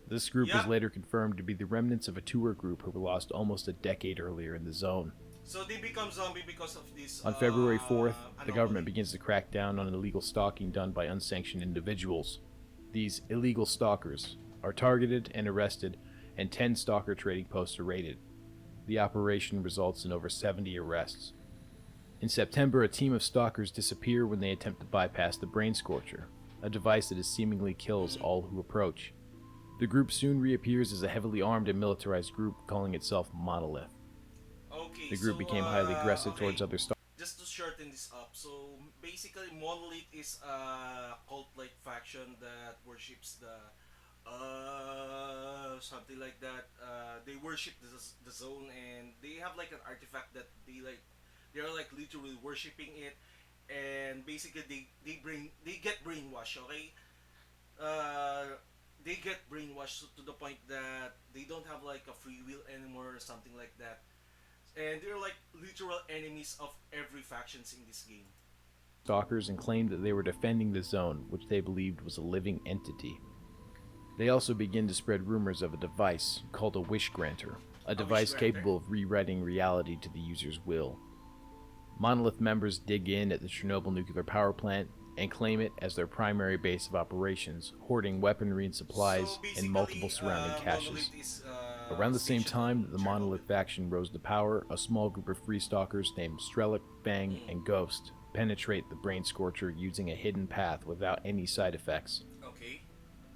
This group was Yep. later confirmed to be the remnants of a Vtuber group who were lost almost a decade earlier in the zone. So they become zombie because of this On February 4th, the government anomaly. begins to crack down on illegal stalking done by unsanctioned individuals. These illegal stalkers are targeted and arrested and 10 stalker trading posts are raided. The operation results in over 70 arrests. In September, a team of stalkers disappear when they attempt to bypass the Brain Scorcher, a device that seemingly kills all who approach. The group soon reappears as a heavily armed and militarized group calling itself Monolith. Okay, The so group became highly aggressive towards other stalkers. just to shorten this up, so basically, Monolith is a cult-like faction that worships the something like that. They worship the zone, and they have like an artifact that they're like literally worshiping it, and basically they get brainwashed. Okay, uh, they get brainwashed to the point that they don't have like a free will anymore or something like that, and they're like literal enemies of every factions in this game. Stalkers and claimed that they were defending the zone, which they believed was a living entity. They also begin to spread rumors of a device called a Wish Granter, a device Granter? capable of rewriting reality to the user's will. Monolith members dig in at the Chernobyl nuclear power plant and claim it as their primary base of operations, hoarding weaponry and supplies So and multiple surrounding caches. Monolith is Around the same stationed time in that the Chernobyl. Monolith faction rose to power, a small group of free stalkers named Strelick, Fang, and Ghost penetrate the Brain Scorcher using a hidden path without any side effects. Okay.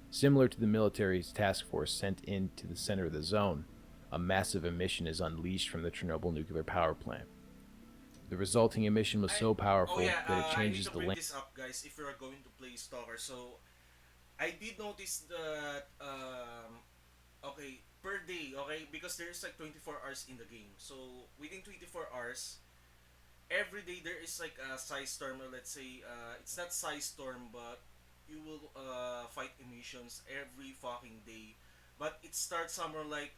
Similar to the military's task force sent into the center of the zone, a massive emission is unleashed from the Chernobyl nuclear power plant. The resulting emission was so powerful that it changes I the need to bring land. this up, guys, if you are going to play Stalker. So, I did notice that, okay, per day, okay, because there's like 24 hours in the game. So, within 24 hours, every day there is like a size storm, or let's say, it's not size storm, but you will fight emissions every fucking day. But it starts somewhere like,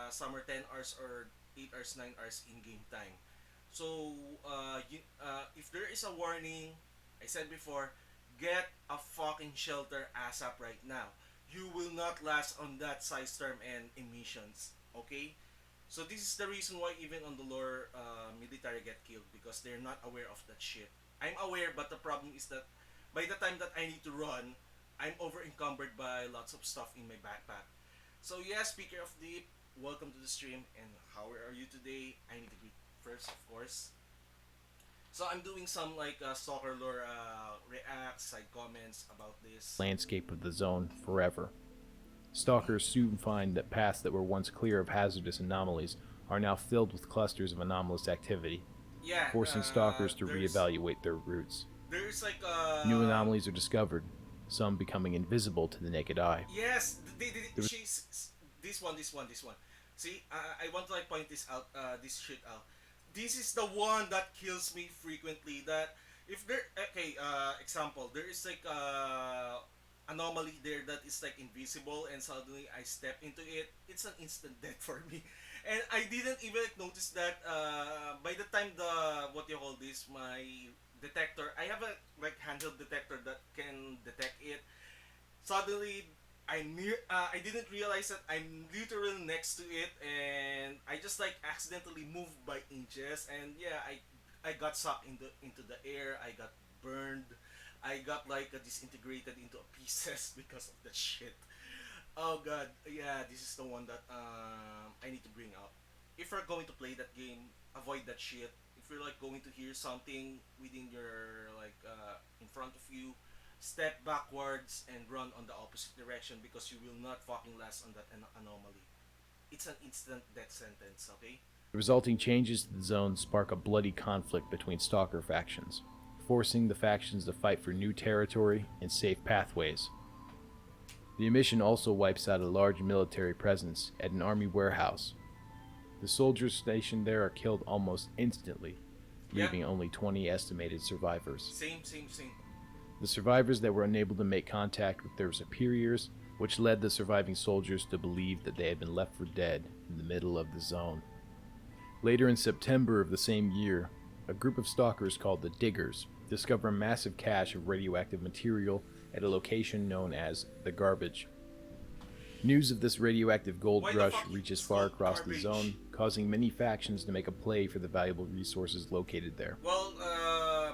somewhere 10 hours or 8 hours, 9 hours in game time. So, if there is a warning, I said before, get a fucking shelter ASAP right now. You will not last on that size term and emissions. Okay? So this is the reason why even on the lore, military get killed because they're not aware of that shit. I'm aware, but the problem is that by the time that I need to run, I'm over encumbered by lots of stuff in my backpack. So yeah, speaker of deep, welcome to the stream. And how are you today? I need to greet first, of course. So I'm doing some like soccer lore reacts, side comments about this. Landscape of the zone forever. Stalkers soon find that paths that were once clear of hazardous anomalies are now filled with clusters of anomalous activity, Yeah, forcing stalkers to reevaluate their routes. There's like New anomalies are discovered, some becoming invisible to the naked eye. yes, she's this one. See, I want to like point this out, this shit out. This is the one that kills me frequently. That if there, okay, example, there is like anomaly there that is like invisible, and suddenly I step into it. It's an instant death for me, and I didn't even like, notice that. By the time the what you call this, my detector, I have a like handheld detector that can detect it. Suddenly I didn't realize that I'm literally next to it, and I just like accidentally moved by inches, and yeah, I got sucked into the air. I got burned. I got like disintegrated into pieces because of that shit. Oh god, yeah, this is the one that I need to bring up. If you're going to play that game, avoid that shit. If you're like going to hear something within your like in front of you, step backwards and run on the opposite direction because you will not fucking last on that anomaly. It's an instant death sentence, okay? The resulting changes to the zone spark a bloody conflict between stalker factions, forcing the factions to fight for new territory and safe pathways. The emission also wipes out a large military presence at an army warehouse. The soldiers stationed there are killed almost instantly, leaving only 20 estimated survivors. Same. The survivors that were unable to make contact with their superiors, which led the surviving soldiers to believe that they had been left for dead in the middle of the zone. Later in September of the same year, a group of stalkers called the Diggers discover a massive cache of radioactive material at a location known as the Garbage. News of this radioactive gold rush reaches far across the zone, causing many factions to make a play for the valuable resources located there. Well,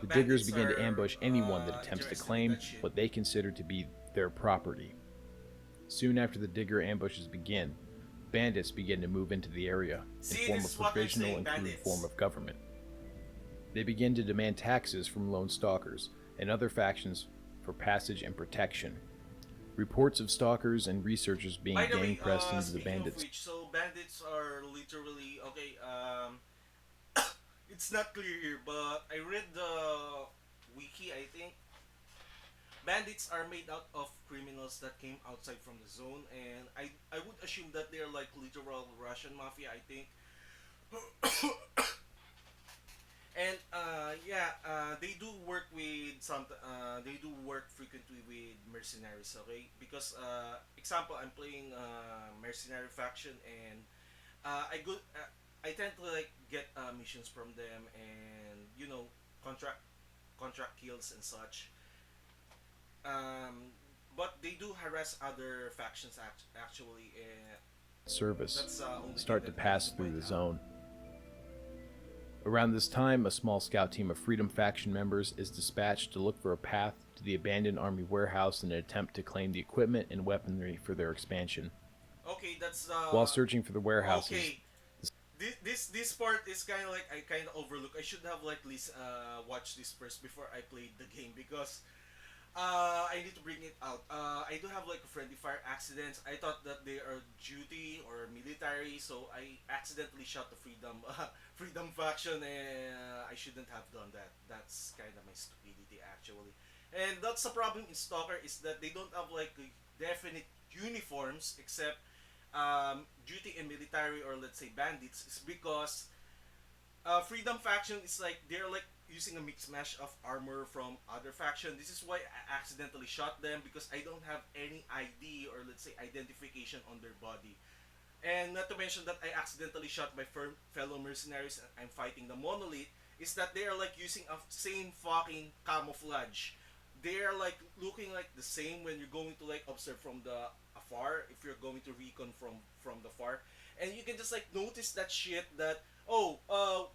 the Diggers begin to ambush anyone that attempts to claim what they consider to be their property. Soon after the Digger ambushes begin, bandits begin to move into the area and See, form this a is what I'm provisional saying, and crude form bandits. of government. They begin to demand taxes from lone stalkers and other factions for passage and protection. Reports of stalkers and researchers being By the gang way, pressed into the speaking of bandits. which, so bandits are literally okay. It's not clear here, but I read the wiki. I think bandits are made out of criminals that came outside from the zone, and I would assume that they're like literal Russian mafia. I think, and yeah, they do work with some. They do work frequently with mercenaries. Okay, because example, I'm playing mercenary faction, and I go. I tend to like get missions from them, and contract contract kills and such. Um, but they do harass other factions actually. Service That's only thing start to that I need pass to through point the out. zone. Around this time, a small scout team of Freedom Faction members is dispatched to look for a path to the abandoned army warehouse in an attempt to claim the equipment and weaponry for their expansion. Okay, that's While searching for the warehouses, okay. This part is kind of like I kind of overlook. I should have like at least watched this first before I played the game because I need to bring it out. I do have like friendly fire accidents. I thought that they are duty or military, so I accidentally shot the freedom freedom faction, and I shouldn't have done that. That's kind of my stupidity actually. And that's the problem in Stalker is that they don't have like definite uniforms except duty and military or let's say bandits. Is because Freedom faction is like they're like using a mix mash of armor from other faction. This is why I accidentally shot them because I don't have any ID or let's say identification on their body. And not to mention that I accidentally shot my fellow mercenaries and I'm fighting the monolith. Is that they are like using a same fucking camouflage. They are like looking like the same when you're going to like observe from the afar. If you're going to recon from the far, and you can just like notice that shit that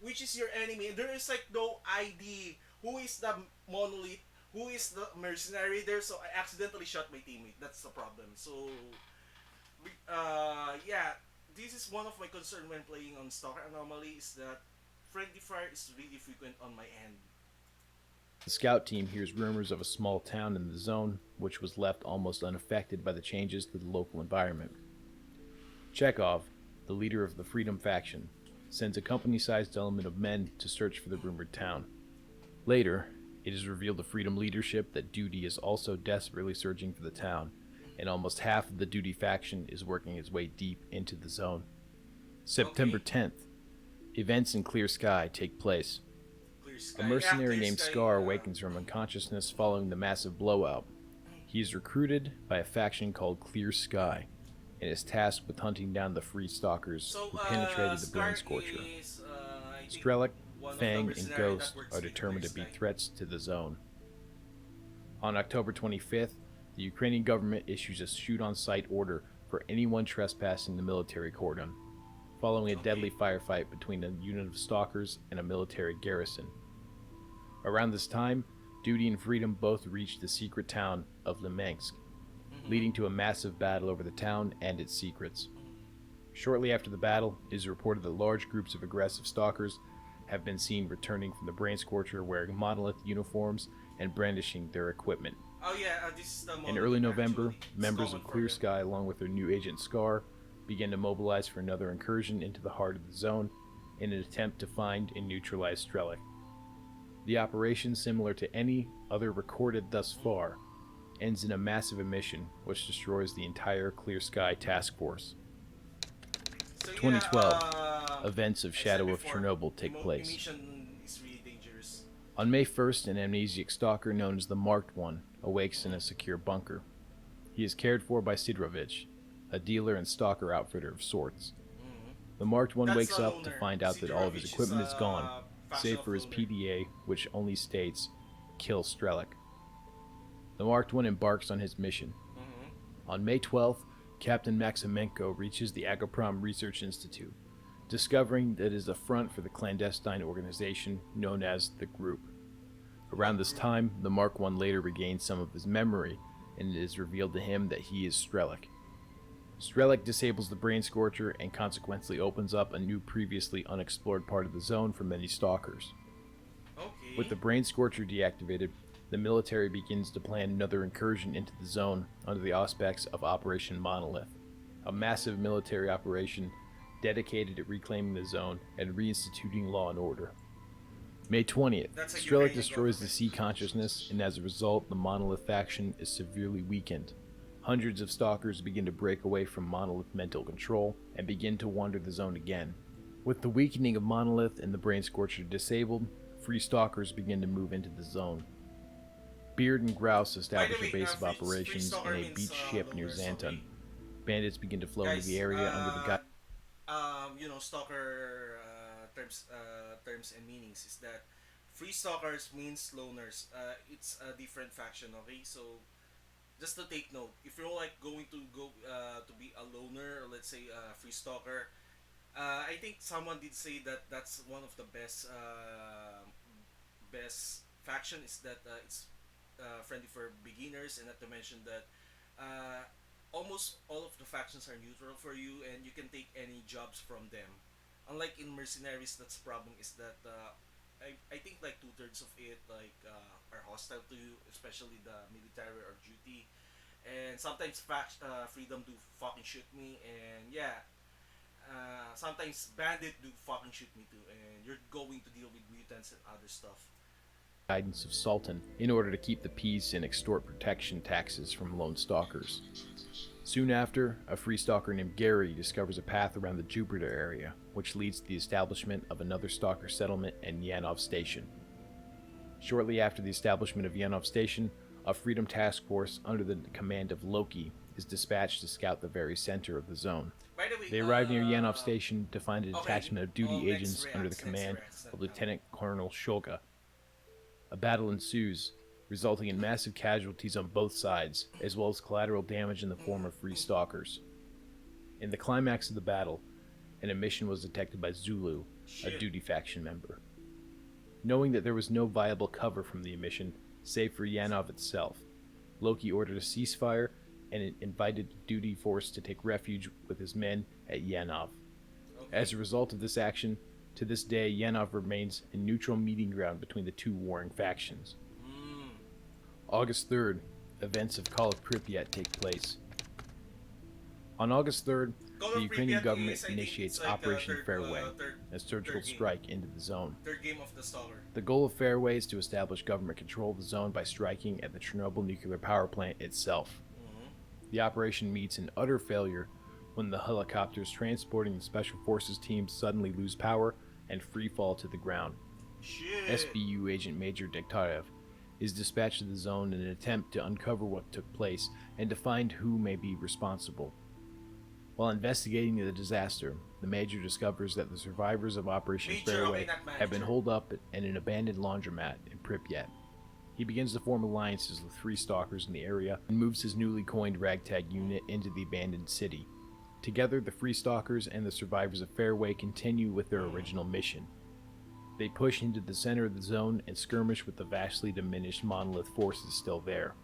which is your enemy? And there is like no ID. Who is the monolith? Who is the mercenary there? So I accidentally shot my teammate. That's the problem. So, yeah, this is one of my concern when playing on Stalker Anomaly is that friendly fire is really frequent on my end. the scout team hears rumors of a small town in the zone which was left almost unaffected by the changes to the local environment. Chekhov, the leader of the Freedom faction, sends a company-sized element of men to search for the rumored town. Later, it is revealed to Freedom leadership that Duty is also desperately searching for the town, and almost half of the Duty faction is working its way deep into the zone. September Okay, 10th, events in Clear Sky take place. clear A sky. Yeah, mercenary clear named sky. Scar awakens from unconsciousness following the massive blowout. He is recruited by a faction called Clear Sky and is tasked with hunting down the free stalkers So who penetrated the Scar Brain Scorcher. is I think Strelok, one of the Fang, and mercenary that Ghost works are with Clear determined to be Sky. threats to the zone. On October 25th, the Ukrainian government issues a shoot-on-sight order for anyone trespassing the military cordon, following a deadly Okay. firefight between a unit of stalkers and a military garrison. Around this time, Duty and Freedom both reach the secret town of Lemensk, leading to a massive battle over the town and its secrets. Shortly after the battle, it is reported that large groups of aggressive stalkers have been seen returning from the Brain Scorcher wearing monolith uniforms and brandishing their equipment. Oh yeah, this is the In monolith early November, actually. It's members common of for Clear them. Sky, along with their new agent Scar, begin to mobilize for another incursion into the heart of the zone in an attempt to find and neutralize Strelok. The operation, similar to any other recorded thus far, ends in a massive emission which destroys the entire Clear Sky task force. So yeah, 2012, events of I said Shadow of before, Chernobyl take place. emission is really dangerous. On May 1st, an amnesiac stalker known as the Marked One awakes in a secure bunker. He is cared for by Sidrovich, a dealer and stalker outfitter of sorts. The Marked One That's wakes the up to loner. find out that all of his Sidorovich equipment is gone, faction save of for his loner. PDA, which only states, "Kill Strelok." The Marked One embarks on his mission. On May 12th, Captain Maximenko reaches the Agroprom Research Institute, discovering that it is a front for the clandestine organization known as the Group. Around this time, the Mark I later regains some of his memory, and it is revealed to him that he is Strelok. Strelok disables the Brain Scorcher and consequently opens up a new previously unexplored part of the zone for many stalkers. With Okay. the Brain Scorcher deactivated, the military begins to plan another incursion into the zone under the auspices of Operation Monolith, a massive military operation dedicated to reclaiming the zone and reinstituting law and order. May 20th, That's a Strelok Ukrainian destroys the government. sea consciousness, and as a result, the Monolith faction is severely weakened. Hundreds of stalkers begin to break away from Monolith mental control and begin to wander the zone again. With the weakening of Monolith and the Brain Scorcher disabled, free stalkers begin to move into the zone. Beard and Grouse By the establish a way, base of free operations in stalker a means beach ship near loners. Xanton. Okay, Bandits begin to flow into the guys. area under the guise You know, stalker terms and meanings is that free stalkers means loners. It's a different faction. Okay, so just to take note, if you're like going to go to be a loner, or let's say a free stalker, I think someone did say that that's one of the best faction is that it's friendly for beginners, and not to mention that uh, almost all of the factions are neutral for you, and you can take any jobs from them. Unlike in mercenaries, that's problem is that I think like two-thirds of it are hostile to you, especially the military or duty, and sometimes freedom do fucking shoot me, and yeah, sometimes bandit do fucking shoot me too, and you're going to deal with mutants and other stuff. guidance of Sultan in order to keep the peace and extort protection taxes from lone stalkers. Soon after, a free stalker named Gary discovers a path around the Jupiter area, which leads to the establishment of another stalker settlement in Yanov Station. Shortly after the establishment of Yanov Station, a Freedom Task Force under the command of Loki is dispatched to scout the very center of the zone. By the way, They arrive near Yanov Station to find a okay, detachment of duty agents under the command of Lieutenant Colonel Shulga. A battle ensues, resulting in massive casualties on both sides, as well as collateral damage in the form of free stalkers. In the climax of the battle, an emission was detected by Zulu, a duty faction member. Knowing that there was no viable cover from the emission, save for Yanov itself, Loki ordered a ceasefire and invited the duty force to take refuge with his men at Yanov. Okay. As a result of this action, to this day, Yanov remains a neutral meeting ground between the two warring factions. August 3rd, events of Call of Pripyat take place. On August 3rd, the Ukrainian government initiates Operation Fairway, a surgical strike into the zone. Third game of the stalker. The goal of Fairway is to establish government control of the zone by striking at the Chernobyl nuclear power plant itself. The operation meets an utter failure when the helicopters transporting the Special Forces team suddenly lose power and free fall to the ground. Shit. SBU agent Major Dektarev is dispatched to the zone in an attempt to uncover what took place and to find who may be responsible. While investigating the disaster, the Major discovers that the survivors of Operation Major, Fairway okay, not have been manager. holed up in an abandoned laundromat in Pripyat. He begins to form alliances with free stalkers in the area and moves his newly coined ragtag unit into the abandoned city. Together, the free stalkers and the survivors of Fairway continue with their original mission. They push into the center of the zone and skirmish with the vastly diminished monolith forces still there.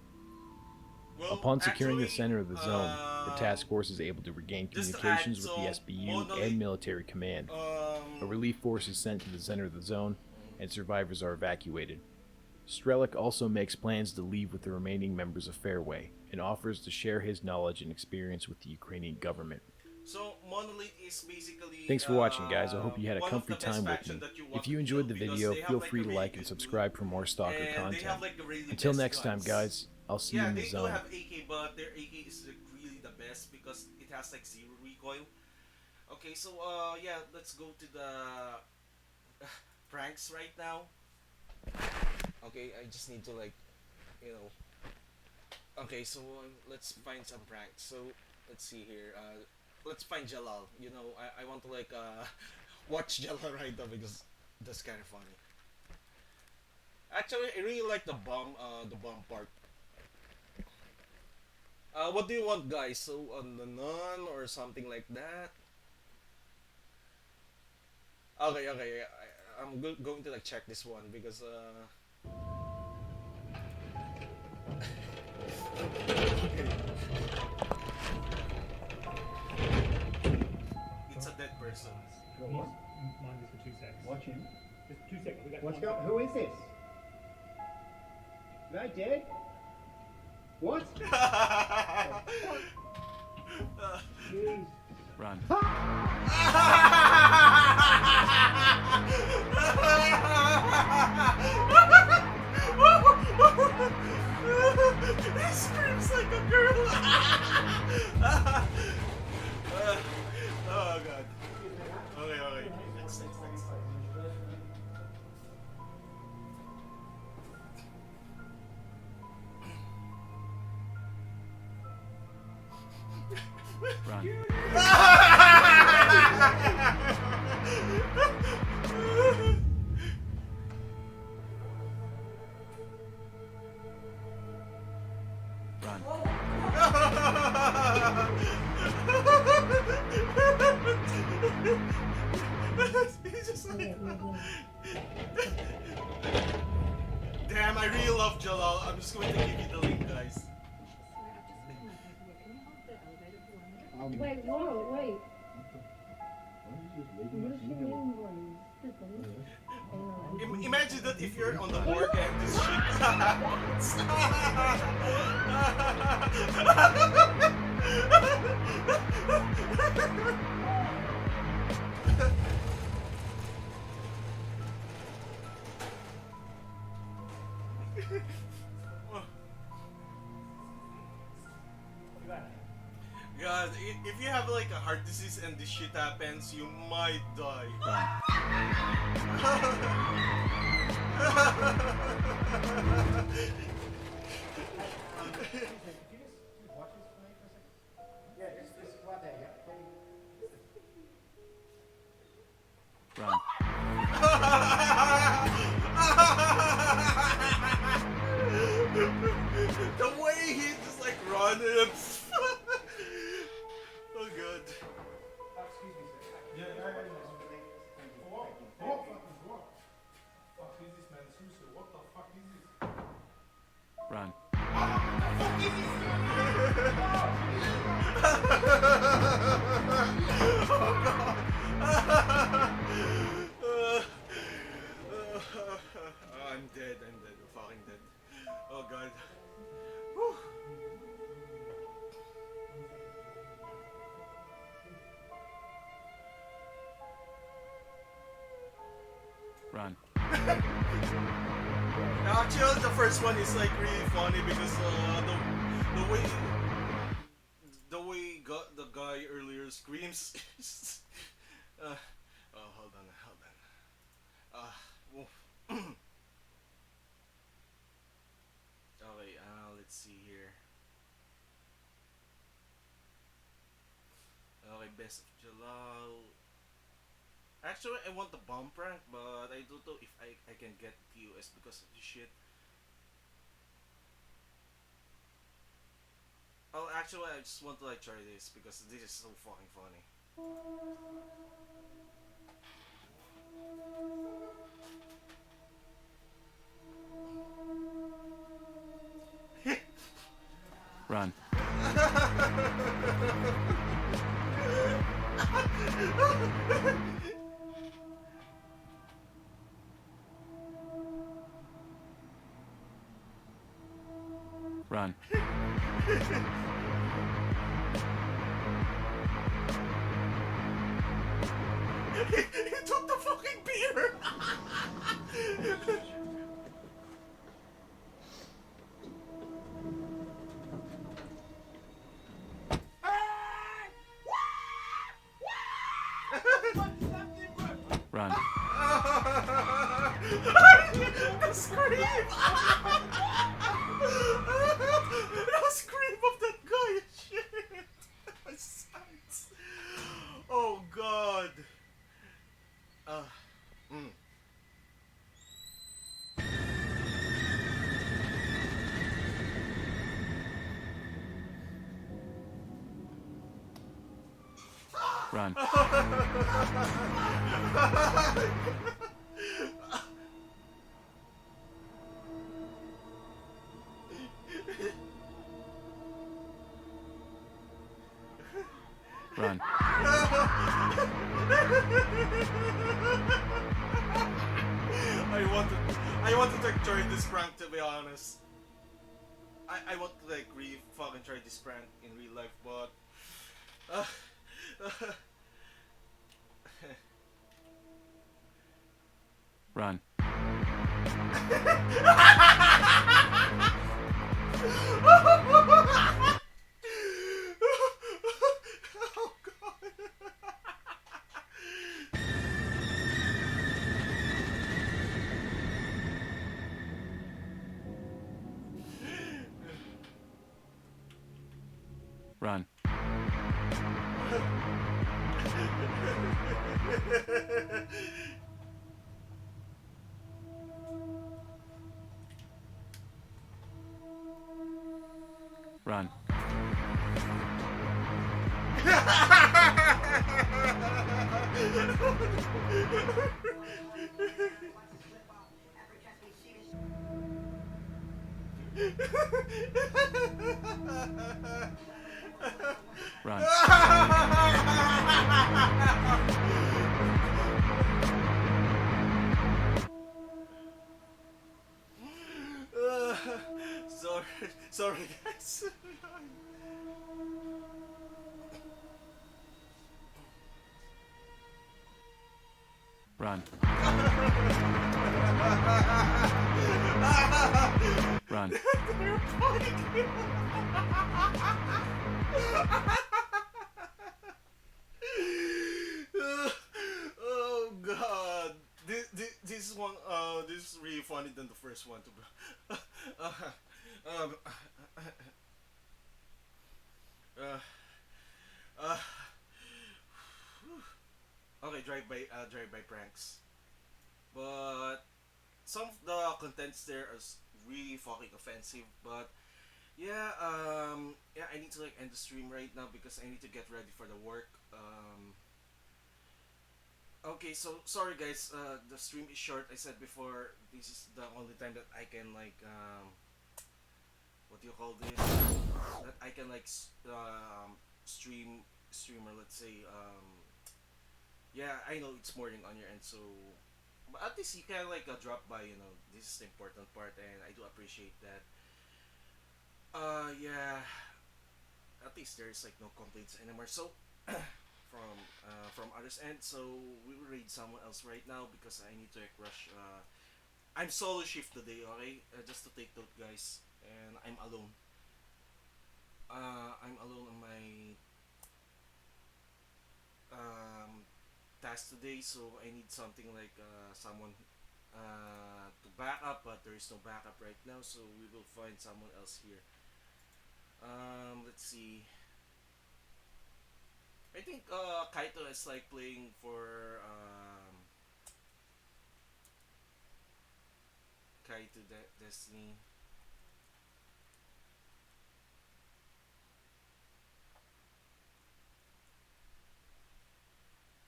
Well, Upon securing the actually, center of the zone, the task force is able to regain just to communications add, with the so SBU Monolith- and military command. A relief force is sent to the center of the zone, and survivors are evacuated. Strelok also makes plans to leave with the remaining members of Fairway, and offers to share his knowledge and experience with the Ukrainian government. So Monolith is basically. Thanks for watching, guys. I hope you had a one of the comfy best time with faction me. that you want If you to enjoyed the kill, because video, they have, feel like, free a to really like and good subscribe for more stalker and they content. have like the really Until best next time, guns. guys, I'll see you Yeah, in the they do zone. have AK, but their AK is like really the best because it has like zero recoil. Okay, so yeah, let's go to the pranks right now. Okay, I just need to like, you know. Okay, so let's find some pranks. So let's see here. Let's find Jalal. You know, I want to like watch Jalal right now because that's kind of funny. Actually, I really like the bomb part. What do you want, guys? So on the nun or something like that? Okay, okay. I'm going to like check this one because person. Mind this for 2 seconds. Watch him. Just 2 seconds. What's going? Who is this? Are they dead? What? Jeez. Run. He screams like a girl. Oh god. Okay, okay. Next. Run. Run. He's just like... Damn, I really love Jalal. I'm just going to give you the link, guys. Wait, whoa, wait. Imagine that if you're on the board and this shit happens. God, if you have like a heart disease and this shit happens, you might die. Run. The way he just like run and oh god. Excuse me, sir. Yeah, What? fuck is this, man? Seriously, what the fuck is this? Run. I'm dead, I'm fucking dead. Oh god. Whew. Run. Actually, the first one is like really funny because the way the guy earlier screams. Oh, hold on. Okay, let's see here. Okay, best of Jalal. Actually, I want the bomb prank, but I don't know if I can get POS because of this shit. Oh, actually, I just want to like try this because this is so fucking funny. Run. Run. He took the fucking beer! Run. The scream! The scream of that guy! Shit! My sides. Oh god. Run. Run. I want to like try this prank, to be honest. I want to like really fucking try this prank in real life, but uh, Run. oh god. Run. Run. Run. sorry, sorry guys. Run. Run. oh god, this is one. This is really funny than the first one. To be. Um, uh, uh, okay, drive by pranks, but some of the contents there are really fucking offensive. But yeah, yeah, I need to like end the stream right now because I need to get ready for the work. Okay, so sorry guys, the stream is short. I said before, this is the only time that I can like what do you call this? That I can like streamer. Let's say yeah, I know it's morning on your end, so but at least you can like drop by. You know, this is the important part, and I do appreciate that. Yeah, at least there's like no complaints anymore. So from others end, so we will read someone else right now because I need to like rush. I'm solo shift today, okay? Just to take note, guys, and I'm alone. I'm alone on my um, task today, so I need something like someone to back up, but there is no backup right now, so we will find someone else here. Let's see. I think Kaito is like playing for Destiny.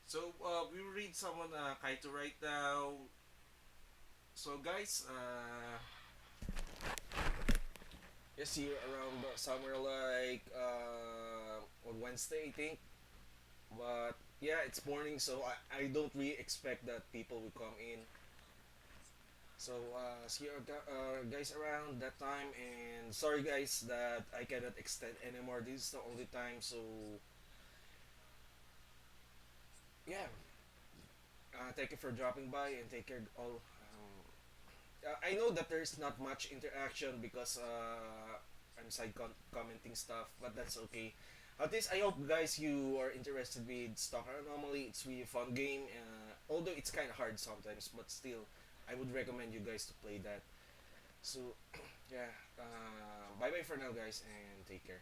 So we will read someone Kaito right now. So guys, you see around somewhere like on Wednesday, I think. But yeah, it's morning, so I don't really expect that people will come in. So see you guys around that time, and sorry guys that I cannot extend anymore. This is the only time, so yeah. Thank you for dropping by and take care all. I know that there's not much interaction because I'm commenting stuff, but that's okay. At least I hope guys you are interested with Stalker Anomaly. It's really a fun game, although it's kind of hard sometimes, but still, I would recommend you guys to play that. So, yeah, bye bye for now, guys, and take care.